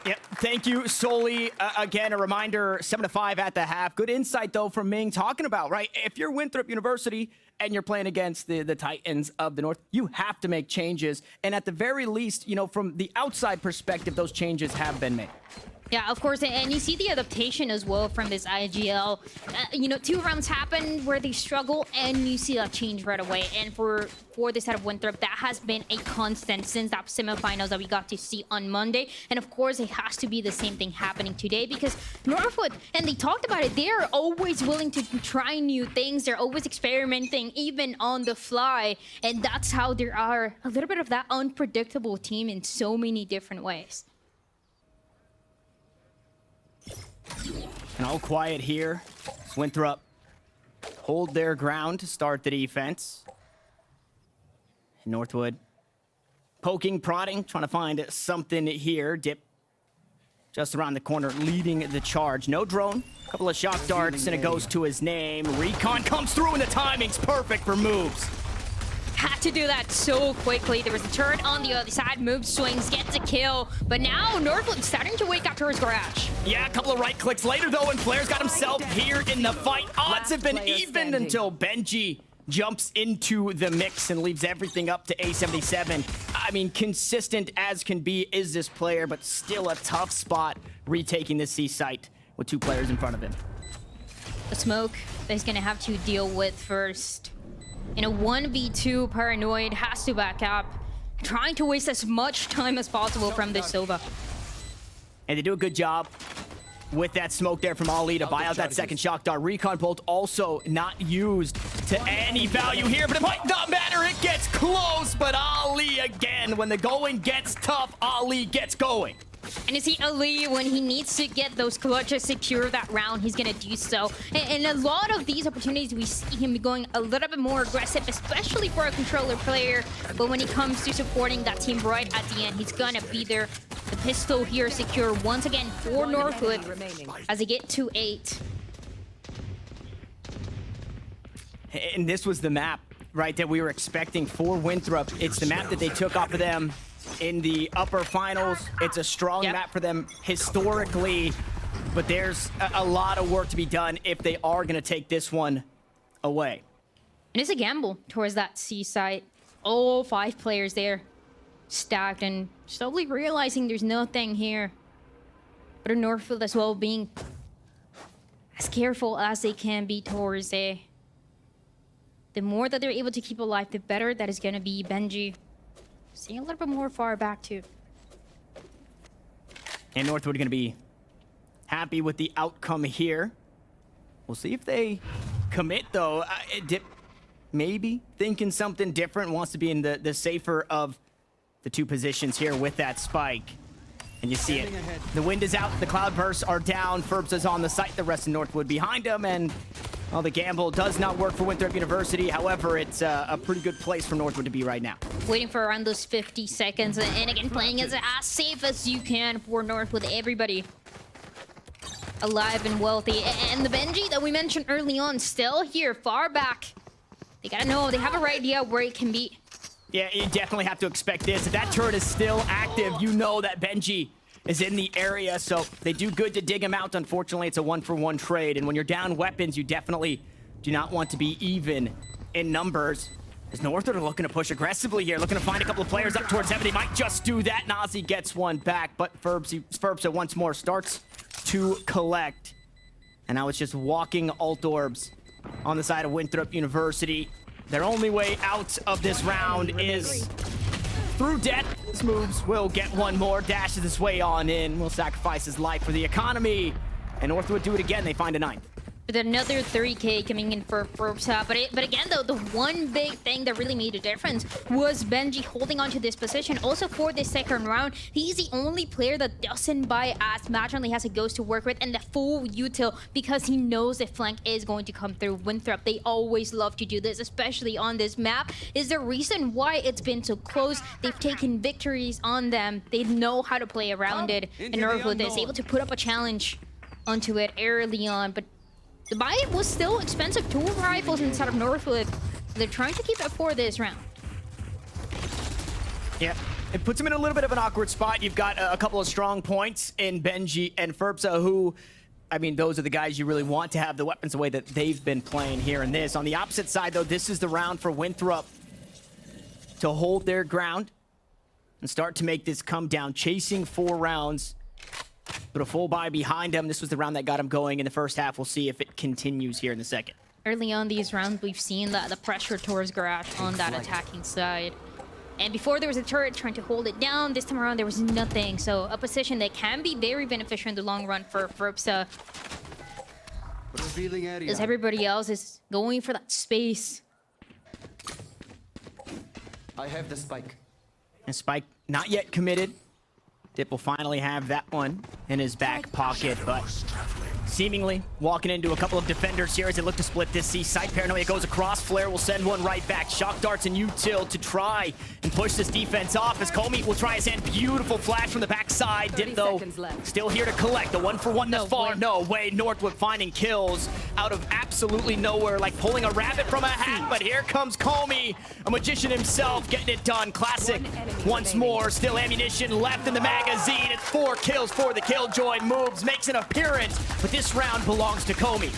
Yep, thank you, Sully. Again, a reminder, 7-5 at the half. Good insight, though, from Ming talking about, right, if you're Winthrop University and you're playing against the Titans of the North, you have to make changes. And at the very least, from the outside perspective, those changes have been made. Yeah, of course, and you see the adaptation as well from this IGL. 2 rounds happen where they struggle, and you see that change right away. And for this side of Winthrop, that has been a constant since that semifinals that we got to see on Monday. And of course, it has to be the same thing happening today because Northwood, and they talked about it, they're always willing to try new things. They're always experimenting, even on the fly. And that's how they are a little bit of that unpredictable team in so many different ways. And all quiet here. Winthrop hold their ground to start the defense. Northwood poking, prodding, trying to find something here. Dip just around the corner, leading the charge. No drone, a couple of shock darts, and it goes to his name. Recon comes through, and the timing's perfect for moves. Had to do that so quickly. There was a turret on the other side, moves, swings, gets a kill. But now Northwood's starting to wake up to his garage. Yeah, a couple of right clicks later, though, and Flair's got himself here in the fight. Odds have been even until Benji jumps into the mix and leaves everything up to A77. I mean, consistent as can be is this player, but still a tough spot retaking the C site with 2 players in front of him. The smoke that he's going to have to deal with first. In a 1v2, Paranoid has to back up, trying to waste as much time as possible from this Sova. And they do a good job with that smoke there from Ali to buy out that second shock dart. Recon bolt also not used to any value here, but it might not matter. It gets close, but Ali again. When the going gets tough, Ali gets going. And you see Ali, when he needs to get those clutches, secure that round, he's going to do so. And a lot of these opportunities, we see him going a little bit more aggressive, especially for a controller player. But when it comes to supporting that team right at the end, he's going to be there. The pistol here secure once again for Northwood as they get to 8. And this was the map, right, that we were expecting for Winthrop. It's the map that they took off of them in the upper finals. It's a strong map for them historically, but there's a lot of work to be done if they are going to take this one away. And it's a gamble towards that C site. All 5 players there stacked and slowly realizing there's nothing here. But Northfield as well being as careful as they can be towards the more that they're able to keep alive, the better that is going to be. Benji seeing a little bit more far back too. And Northwood are going to be happy with the outcome here. We'll see if they commit though. Maybe thinking something different, wants to be in the safer of the 2 positions here with that spike. And you see it. The wind is out, the cloud bursts are down, Ferbs is on the site, the rest of Northwood behind him, and well, the gamble does not work for Winthrop University. However, it's a pretty good place for Northwood to be right now. Waiting for around those 50 seconds, and again, playing as safe as you can for Northwood. Everybody alive and wealthy. And the Benji that we mentioned early on, still here, far back. They gotta know, they have a right idea where it can be. Yeah, you definitely have to expect this. If that turret is still active, you know that Benji is in the area, so they do good to dig him out. Unfortunately, it's a 1-for-1 trade, and when you're down weapons, you definitely do not want to be even in numbers. As Northwood are looking to push aggressively here, looking to find a couple of players up towards heaven. They might just do that. Nazi gets one back, but Ferbs once more starts to collect. And now it's just walking alt orbs on the side of Winthrop University. Their only way out of this round is through death. Moves will get one more, dashes his way on in, will sacrifice his life for the economy. And Northwood do it again, they find a 9th. With another 3K coming in for Ferbs. But again, though, the one big thing that really made a difference was Benji holding onto this position. Also, for this second round, he's the only player that doesn't buy as Match only has a ghost to work with and the full util because he knows the flank is going to come through. Winthrop, they always love to do this, especially on this map. Is the reason why it's been so close. They've taken victories on them. They know how to play around it. And Northwood is able to put up a challenge onto it early on. But the buy was still expensive. 2 rifles inside of Northwood. They're trying to keep it for this round. Yeah, it puts him in a little bit of an awkward spot. You've got a couple of strong points in Benji and Ferbsa, who, I mean, those are the guys you really want to have the weapons the way that they've been playing here in this. On the opposite side, though, this is the round for Winthrop to hold their ground and start to make this come down, chasing 4 rounds. But a full buy behind him. This was the round that got him going in the first half. We'll see if it continues here in the second. Early on these rounds, we've seen the pressure towards Garage on that attacking side. And before there was a turret trying to hold it down, this time around there was nothing. So a position that can be very beneficial in the long run for Ferbsa. As everybody else is going for that space. I have the spike. And Spike not yet committed. Dip will finally have that one in his back pocket, but seemingly walking into a couple of defenders here as they look to split this C site. Paranoia goes across. Flare will send one right back. Shock darts and util to try and push this defense off as Comey will try his hand. Beautiful flash from the backside. Dip, though, still here to collect. The 1-for-1 thus far. No way. Northwood finding kills out of absolutely nowhere, like pulling a rabbit from a hat. But here comes Comey, a magician himself, getting it done. Classic once more. Still ammunition left in the magazine. It's 4 kills for the Killjoy. Moves, makes an appearance, but this round belongs to Comey.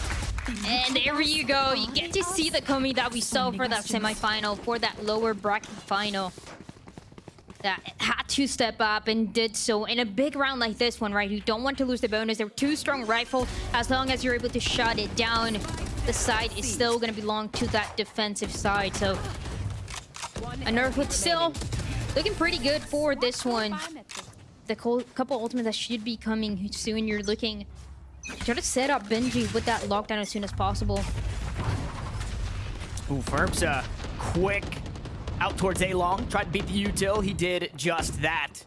And there you go. You get to see the Comey that we saw for that semifinal, for that lower bracket final. That had to step up and did so in a big round like this one, right? You don't want to lose the bonus. They're 2 strong rifles. As long as you're able to shut it down, the side is still going to belong to that defensive side. So, Northwood still looking pretty good for this one. the couple ultimates that should be coming soon. You're looking try to set up Benji with that lockdown as soon as possible. Ooh, Ferbsa, quick out towards A-Long. Tried to beat the util. He did just that.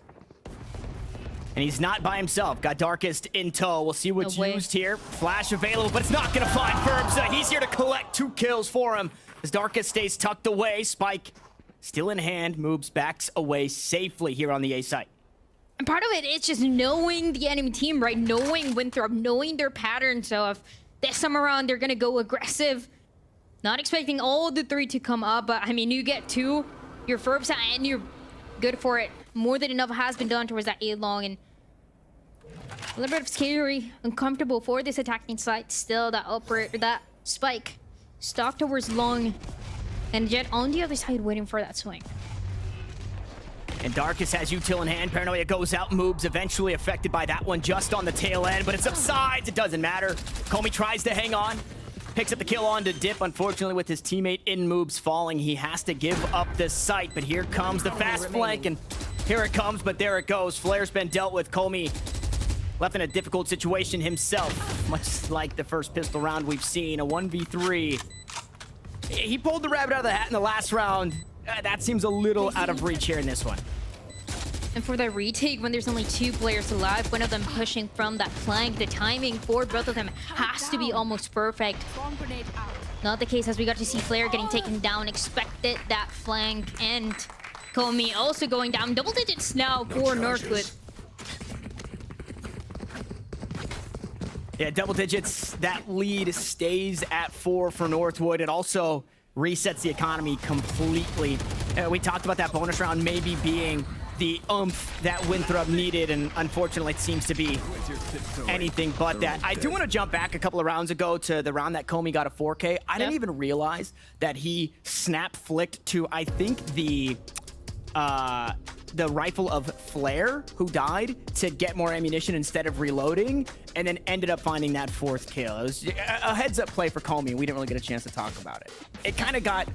And he's not by himself. Got Darkest in tow. We'll see what's used here. Flash available, but it's not going to find Ferbsa. He's here to collect 2 kills for him. As Darkest stays tucked away, Spike still in hand, moves backs away safely here on the A site. And part of it is just knowing the enemy team, right? Knowing Winthrop, knowing their pattern. So if this time around they're going to go aggressive, not expecting all the 3 to come up, but I mean, you get 2, you're Ferbsa, and you're good for it. More than enough has been done towards that A-Long, and a little bit of scary, uncomfortable for this attacking side. Still, that Spike stalked towards Long, and Jet on the other side waiting for that swing. And Darkest has util in hand. Paranoia goes out, moves, eventually affected by that one just on the tail end, but it's upsides. It doesn't matter. Comey tries to hang on. Picks up the kill on to Dip. Unfortunately, with his teammate in moves falling, he has to give up the site. But here comes the fast flank, and here it comes, but there it goes. Flare's been dealt with. Comey left in a difficult situation himself, much like the first pistol round we've seen. A 1v3. He pulled the rabbit out of the hat in the last round. That seems a little out of reach here in this one. And for the retake, when there's only 2 players alive, one of them pushing from that flank, the timing for both of them has to be almost perfect. Not the case, as we got to see Flare getting taken down. Expected that flank, and Comey also going down. Double digits now for Northwood. Yeah, double digits. That lead stays at 4 for Northwood. It also resets the economy completely. We talked about that bonus round maybe being the oomph that Winthrop needed, and unfortunately it seems to be anything but that. I do want to jump back a couple of rounds ago to the round that Comey got a 4K. I didn't even realize that he snap flicked to, I think, the rifle of Flare, who died, to get more ammunition instead of reloading, and then ended up finding that 4th kill. It was a heads-up play for Comey. We didn't really get a chance to talk about it. It kind of got,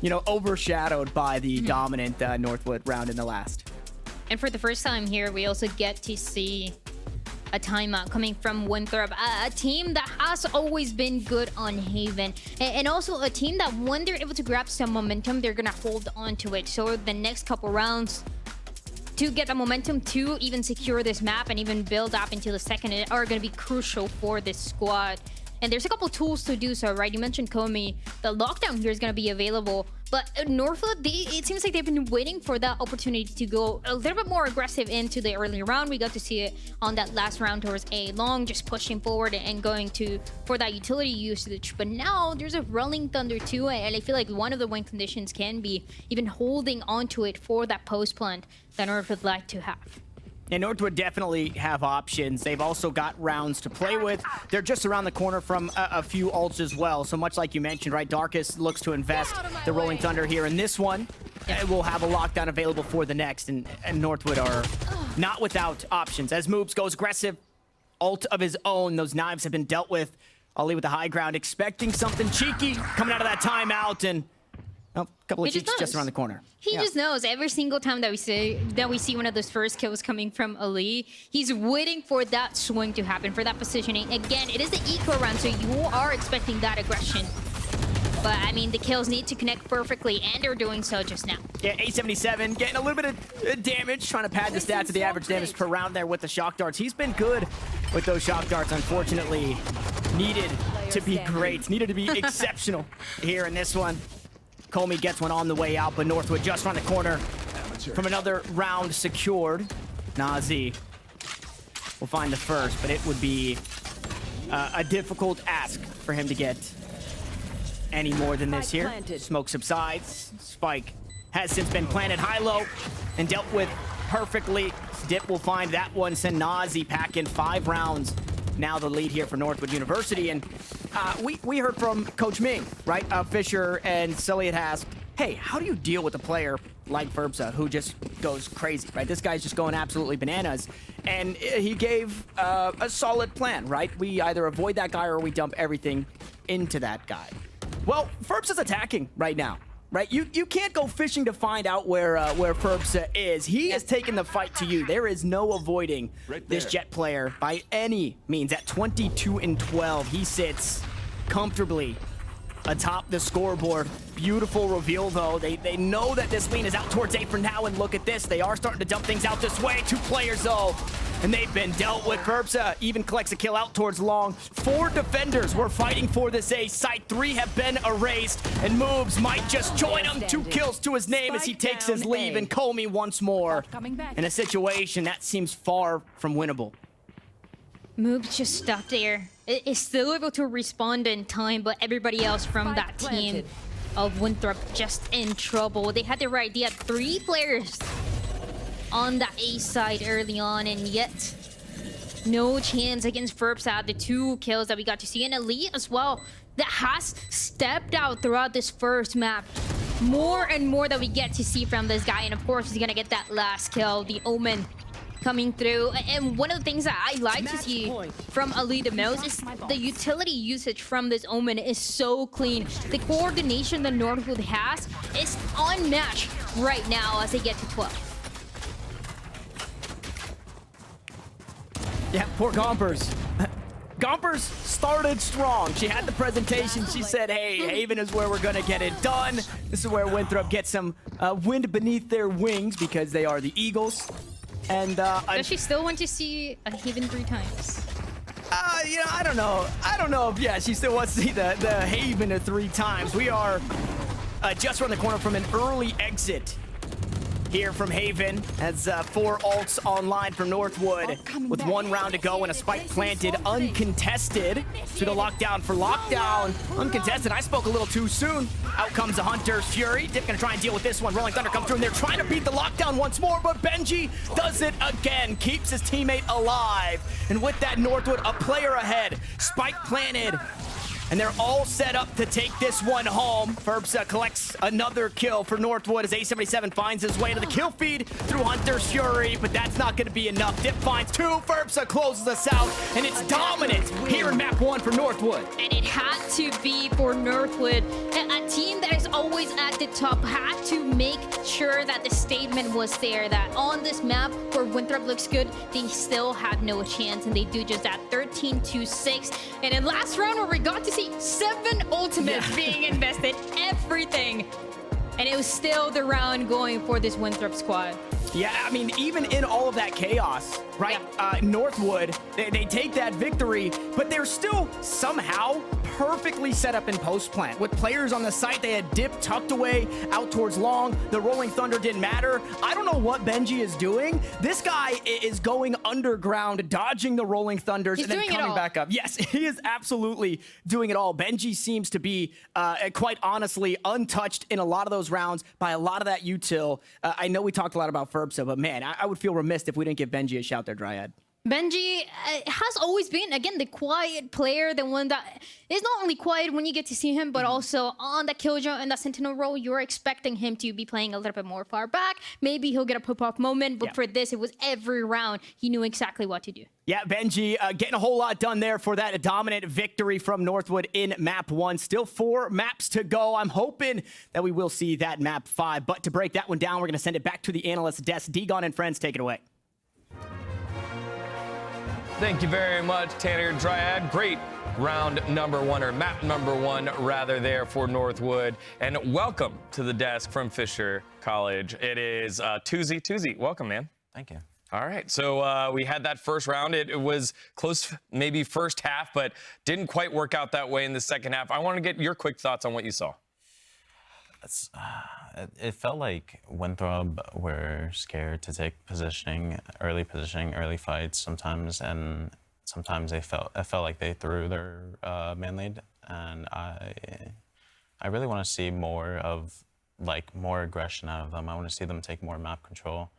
you know, overshadowed by the dominant Northwood round in the last. And for the first time here, we also get to see a timeout coming from Winthrop, a team that has always been good on Haven, and also a team that when they're able to grab some momentum, they're gonna hold on to it. So the next couple rounds to get the momentum to even secure this map and even build up into the second are gonna be crucial for this squad. And there's a couple tools to do so, right? You mentioned Comey. The lockdown here is going to be available. But Northwood, it seems like they've been waiting for that opportunity to go a little bit more aggressive into the early round. We got to see it on that last round towards A-Long, just pushing forward and going for that utility usage. But now there's a Rolling Thunder too, and I feel like one of the win conditions can be even holding onto it for that post plant that Northwood would like to have. And Northwood definitely have options. They've also got rounds to play with. They're just around the corner from a few ults as well. So much like you mentioned, right? Darkest looks to invest the Rolling Thunder here in this one. And we'll have a lockdown available for the next. And Northwood are not without options. As Moobs goes aggressive, ult of his own. Those knives have been dealt with. Ollie with the high ground, expecting something cheeky coming out of that timeout. And a couple of cheeks just around the corner. He just knows every single time that we see one of those first kills coming from Ali, he's waiting for that swing to happen, for that positioning. Again, it is the eco round, so you are expecting that aggression. But I mean, the kills need to connect perfectly, and they're doing so just now. Yeah, 877, getting a little bit of damage, trying to pad the stats of the average damage per round there with the shock darts. He's been good with those shock darts, unfortunately. Needed to be great, needed to be exceptional here in this one. Comey gets one on the way out, but Northwood just around the corner from another round secured. Nazi will find the first, but it would be a difficult ask for him to get any more than this here. Smoke subsides. Spike has since been planted high-low and dealt with perfectly. Dip will find that one. Send Nazi pack in 5 rounds. Now the lead here for Northwood University, and we heard from Coach Ming, right? Fisher and Sully had asked, hey, how do you deal with a player like Ferbsa who just goes crazy, right? This guy's just going absolutely bananas. And he gave a solid plan, right? We either avoid that guy or we dump everything into that guy. Well, Ferbsa's attacking right now. right? You can't go fishing to find out where Ferbsa is. He has taken the fight to you. There is no avoiding this Jet player by any means. At 22-12, he sits comfortably atop the scoreboard. Beautiful reveal, though. They know that this lane is out towards A for now, and look at this. They are starting to dump things out this way. 2 players, though, and they've been dealt with. Ferbsa even collects a kill out towards long. 4 defenders were fighting for this A site. 3 have been erased, and Moves might just join him. 2 kills to his name as he takes his leave, and Comey once more in a situation that seems far from winnable. Moves just stuck there. Is still able to respond in time, but everybody else from that team of Winthrop just in trouble. They had the right idea. 3 players on the A side early on, and yet no chance against Ferbsa. The 2 kills that we got to see, and Elite as well, that has stepped out throughout this first map. More and more that we get to see from this guy, and of course he's gonna get that last kill, the Omen coming through. And one of the things that I like to see from Elite the most is the utility usage from this Omen is so clean. The coordination that Northwood has is unmatched right now as they get to 12. Yeah, poor Gompers. Gompers started strong. She had the presentation. She said, hey, Haven is where we're going to get it done. This is where Winthrop gets some wind beneath their wings because they are the Eagles. And does she still want to see a Haven 3 times? You know, I don't know. I don't know if, yeah, she still wants to see the Haven 3 times. We are just around the corner from an early exit here from Haven as 4 ults online from Northwood with 1 round to go and a spike planted uncontested to the lockdown for lockdown. Uncontested. I spoke a little too soon. Out comes the Hunter's Fury. Dip gonna try and deal with this one. Rolling Thunder comes through and they're trying to beat the lockdown once more, but Benji does it again. Keeps his teammate alive. And with that, Northwood a player ahead. Spike planted. And they're all set up to take this one home. Ferbsa collects another kill for Northwood as A77 finds his way to the kill feed through Hunter's Fury, but that's not going to be enough. Dip finds 2. Ferbsa closes us out, and it's dominant here in map 1 for Northwood. And it had to be for Northwood. A team that is always at the top had to make sure that the statement was there that on this map where Winthrop looks good, they still have no chance, and they do just that. 13-6. And in last round where we got to see 7 ultimates being invested, everything. And it was still the round going for this Winthrop squad. Yeah, I mean, even in all of that chaos, right? Yeah. Northwood, they take that victory, but they're still somehow perfectly set up in post-plant. With players on the site, they had Dip tucked away out towards long. The Rolling Thunder didn't matter. I don't know what Benji is doing. This guy is going underground, dodging the Rolling Thunders, and then coming back up. Yes, he is absolutely doing it all. Benji seems to be, quite honestly, untouched in a lot of those rounds by a lot of that util. I know we talked a lot about Ferbsa, but man, I would feel remiss if we didn't give Benji a shout there, Dryad. Benji has always been, again, the quiet player, the one that is not only quiet when you get to see him, but also on the Killjoy and the Sentinel role, you're expecting him to be playing a little bit more far back. Maybe he'll get a pop-off moment, but for this, it was every round. He knew exactly what to do. Yeah, Benji getting a whole lot done there for that dominant victory from Northwood in map 1. Still 4 maps to go. I'm hoping that we will see that map 5, but to break that one down, we're going to send it back to the analyst desk. Degon and friends, take it away. Thank you very much, Tanner Dryad. Great round number 1, or map number 1, rather, there for Northwood. And welcome to the desk from Fisher College. It is Tuzi. Tuzi, welcome, man. Thank you. All right, so we had that first round. It was close, maybe first half, but didn't quite work out that way in the second half. I want to get your quick thoughts on what you saw. It felt like Winthrop were scared to take positioning, early fights sometimes, and sometimes it felt like they threw their man lead, and I really want to see more aggression out of them. I want to see them take more map control,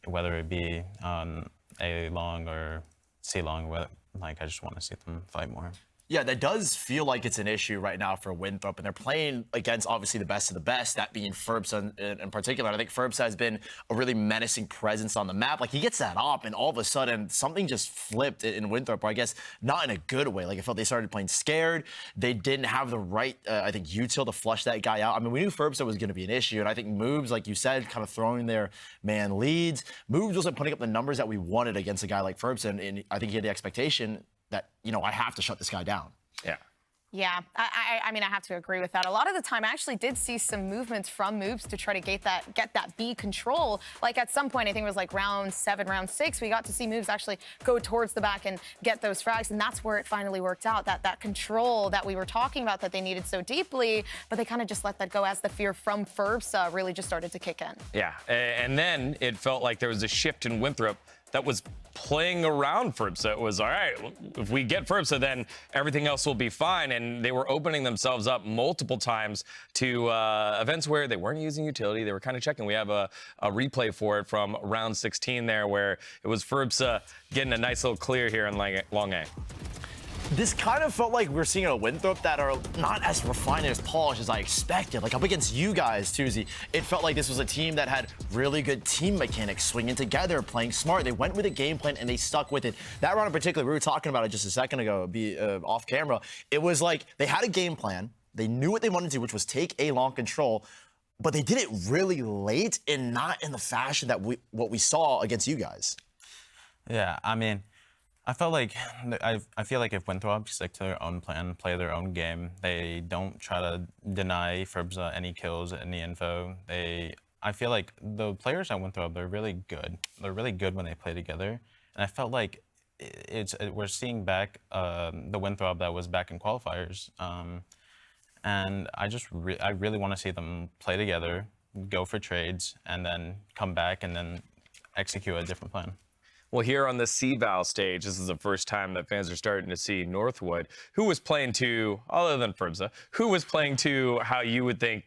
whether it be on A long or C long. I just want to see them fight more. Yeah, that does feel like it's an issue right now for Winthrop, and they're playing against obviously the best of the best, that being Ferbsa in particular. I think Ferbsa has been a really menacing presence on the map. Like, he gets that up, and all of a sudden, something just flipped in Winthrop, or I guess not in a good way. Like, I felt they started playing scared. They didn't have the right, I think, util to flush that guy out. I mean, we knew Ferbsa was going to be an issue, and I think Moves, like you said, kind of throwing their man leads. Moves wasn't putting up the numbers that we wanted against a guy like Ferbsa, and I think he had the expectation that, you know, I have to shut this guy down. Yeah. Yeah, I mean, I have to agree with that. A lot of the time, I actually did see some movements from Moves to try to get that B control. Like, at some point, I think it was like round 7, round 6, we got to see Moves actually go towards the back and get those frags, and that's where it finally worked out, that control that we were talking about that they needed so deeply, but they kind of just let that go as the fear from Ferbsa really just started to kick in. Yeah, and then it felt like there was a shift in Winthrop that was playing around Ferbsa. It was, all right, if we get Ferbsa, then everything else will be fine. And they were opening themselves up multiple times to events where they weren't using utility. They were kind of checking. We have a replay for it from round 16 there, where it was Ferbsa getting a nice little clear here in long A. This kind of felt like we're seeing a Winthrop that are not as refined and as polished as I expected. Like, up against you guys, Tuesday, it felt like this was a team that had really good team mechanics, swinging together, playing smart. They went with a game plan and they stuck with it. That round in particular, we were talking about it just a second ago, off camera. It was like they had a game plan. They knew what they wanted to do, which was take A long control, but they did it really late and not in the fashion that what we saw against you guys. Yeah, I mean, I feel like if Winthrop stick to their own plan, play their own game, they don't try to deny Ferbsa any kills, any info. I feel like the players at Winthrop, they're really good. They're really good when they play together. And I felt like we're seeing back the Winthrop that was back in qualifiers. And I really want to see them play together, go for trades, and then come back and then execute a different plan. Well, here on the VAL stage, this is the first time that fans are starting to see Northwood, who was playing to, other than Ferbsa, who was playing to how you would think,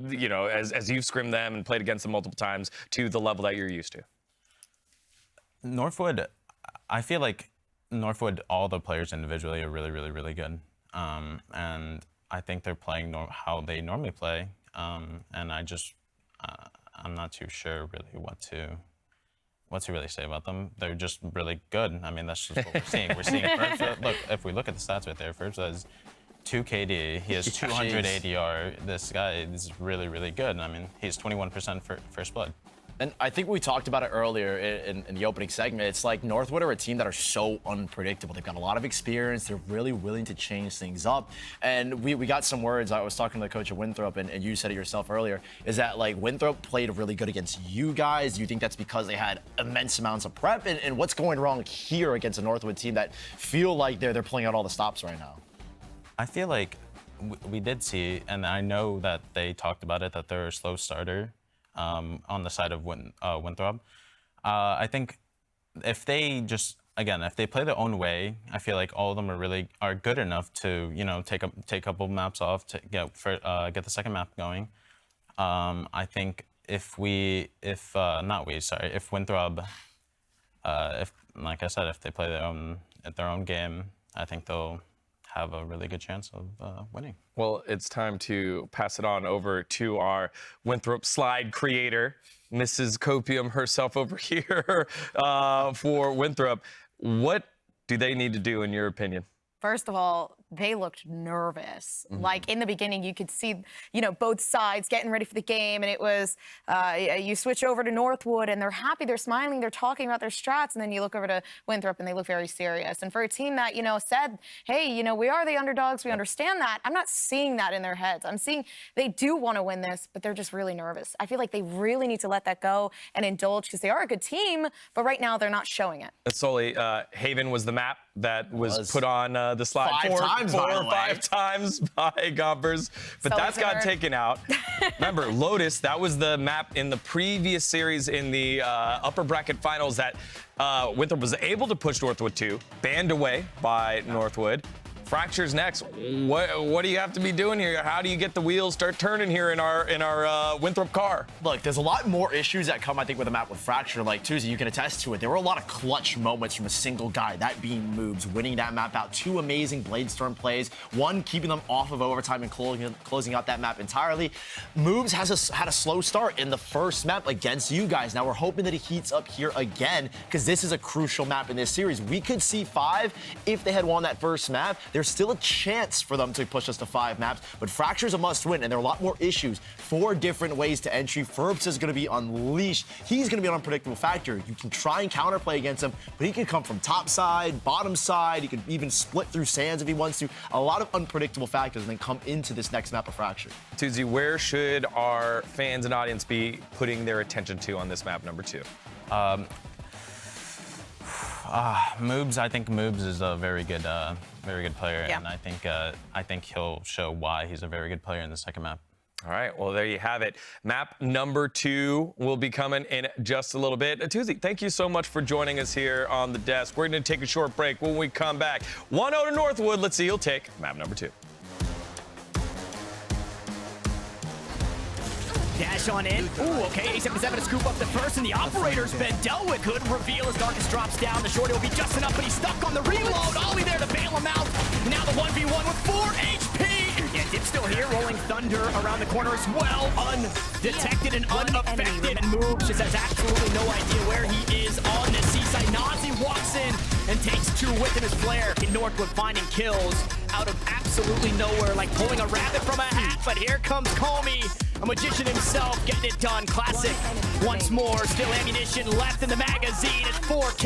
you know, as you've scrimmed them and played against them multiple times, to the level that you're used to. Northwood, I feel like Northwood, all the players individually are really, really, really good. And I think they're playing how they normally play. And I'm not too sure really what to really say about them. They're just really good. I mean, that's just what we're seeing. We're seeing Ferbsa. Look, if we look at the stats right there, Ferbsa has 2 KD. He has 200 ADR. This guy is really, really good. I mean, he's 21% for first blood. And I think we talked about it earlier in the opening segment. It's like Northwood are a team that are so unpredictable. They've got a lot of experience. They're really willing to change things up. And we got some words. I was talking to the coach of Winthrop, and you said it yourself earlier, is that, like, Winthrop played really good against you guys. Do you think that's because they had immense amounts of prep? And what's going wrong here against a Northwood team that feel like they're pulling out all the stops right now? I feel like we did see, and I know that they talked about it, that they're a slow starter. On the side of Winthrop. I think if they if they play their own way, I feel like all of them are good enough to, you know, take a couple maps off to get the second map going. I think if Winthrop, like I said, if they play their own game, I think they'll have a really good chance of winning. Well, it's time to pass it on over to our Winthrop slide creator, Mrs. Copium herself over here for Winthrop. What do they need to do, in your opinion? First of all, they looked nervous. Like, in the beginning, you could see, you know, both sides getting ready for the game, and it was, you switch over to Northwood, and they're happy, they're smiling, they're talking about their strats, and then you look over to Winthrop, and they look very serious. And for a team that, you know, said, hey, you know, we are the underdogs, we understand that, I'm not seeing that in their heads. I'm seeing they do want to win this, but they're just really nervous. I feel like they really need to let that go and indulge, because they are a good team, but right now they're not showing it. Solely, Haven was the map that was put on the slide 4 or 5 times by Gompers, but that's got taken out. Remember, Lotus, that was the map in the previous series in the upper bracket finals that Winthrop was able to push Northwood to, banned away by Northwood. Fracture's next. What do you have to be doing here? How do you get the wheels start turning here in our Winthrop car? Look, there's a lot more issues that come, I think, with a map with Fracture. Like, Tuesday, you can attest to it. There were a lot of clutch moments from a single guy, that being Moobs, winning that map out. 2 amazing Bladestorm plays. 1, keeping them off of overtime and closing out that map entirely. Moobs had a slow start in the first map against you guys. Now, we're hoping that he heats up here again, because this is a crucial map in this series. We could see 5 if they had won that first map. There's still a chance for them to push us to 5 maps, but Fracture's a must-win, and there are a lot more issues. 4 different ways to entry. Furbs is going to be unleashed. He's going to be an unpredictable factor. You can try and counterplay against him, but he can come from top side, bottom side. He could even split through sands if he wants to. A lot of unpredictable factors, and then come into this next map of Fracture. Tuesday, where should our fans and audience be putting their attention to on this map number 2? Moobs. I think Moobs is a very good player, Yeah. and I think he'll show why he's a very good player in the second map. All right, well, there you have it. Map number 2 will be coming in just a little bit. Tuesday, thank you so much for joining us here on the desk. We're going to take a short break. When we come back, 1-0 to Northwood. Let's see who'll take map number 2. Dash on in. Ooh, okay. A77 to scoop up the first, and the operator's been dealt with. Good reveal as Darkness drops down. The shorty will be just enough, but he's stuck on the reload. Ollie there to bail him out. Now the 1v1 with 4 HP. Yeah, Dip's still here. Rolling Thunder around the corner as well. Undetected and unaffected. And Moves just has absolutely no idea where he is on this seaside. Nazi walks in and takes 2 with him as Flare. In Northwood finding kills out of absolutely nowhere, like pulling a rabbit from a hat. But here comes Comey, a magician himself, getting it done. Classic once more. Still ammunition left in the magazine. It's 4 kills.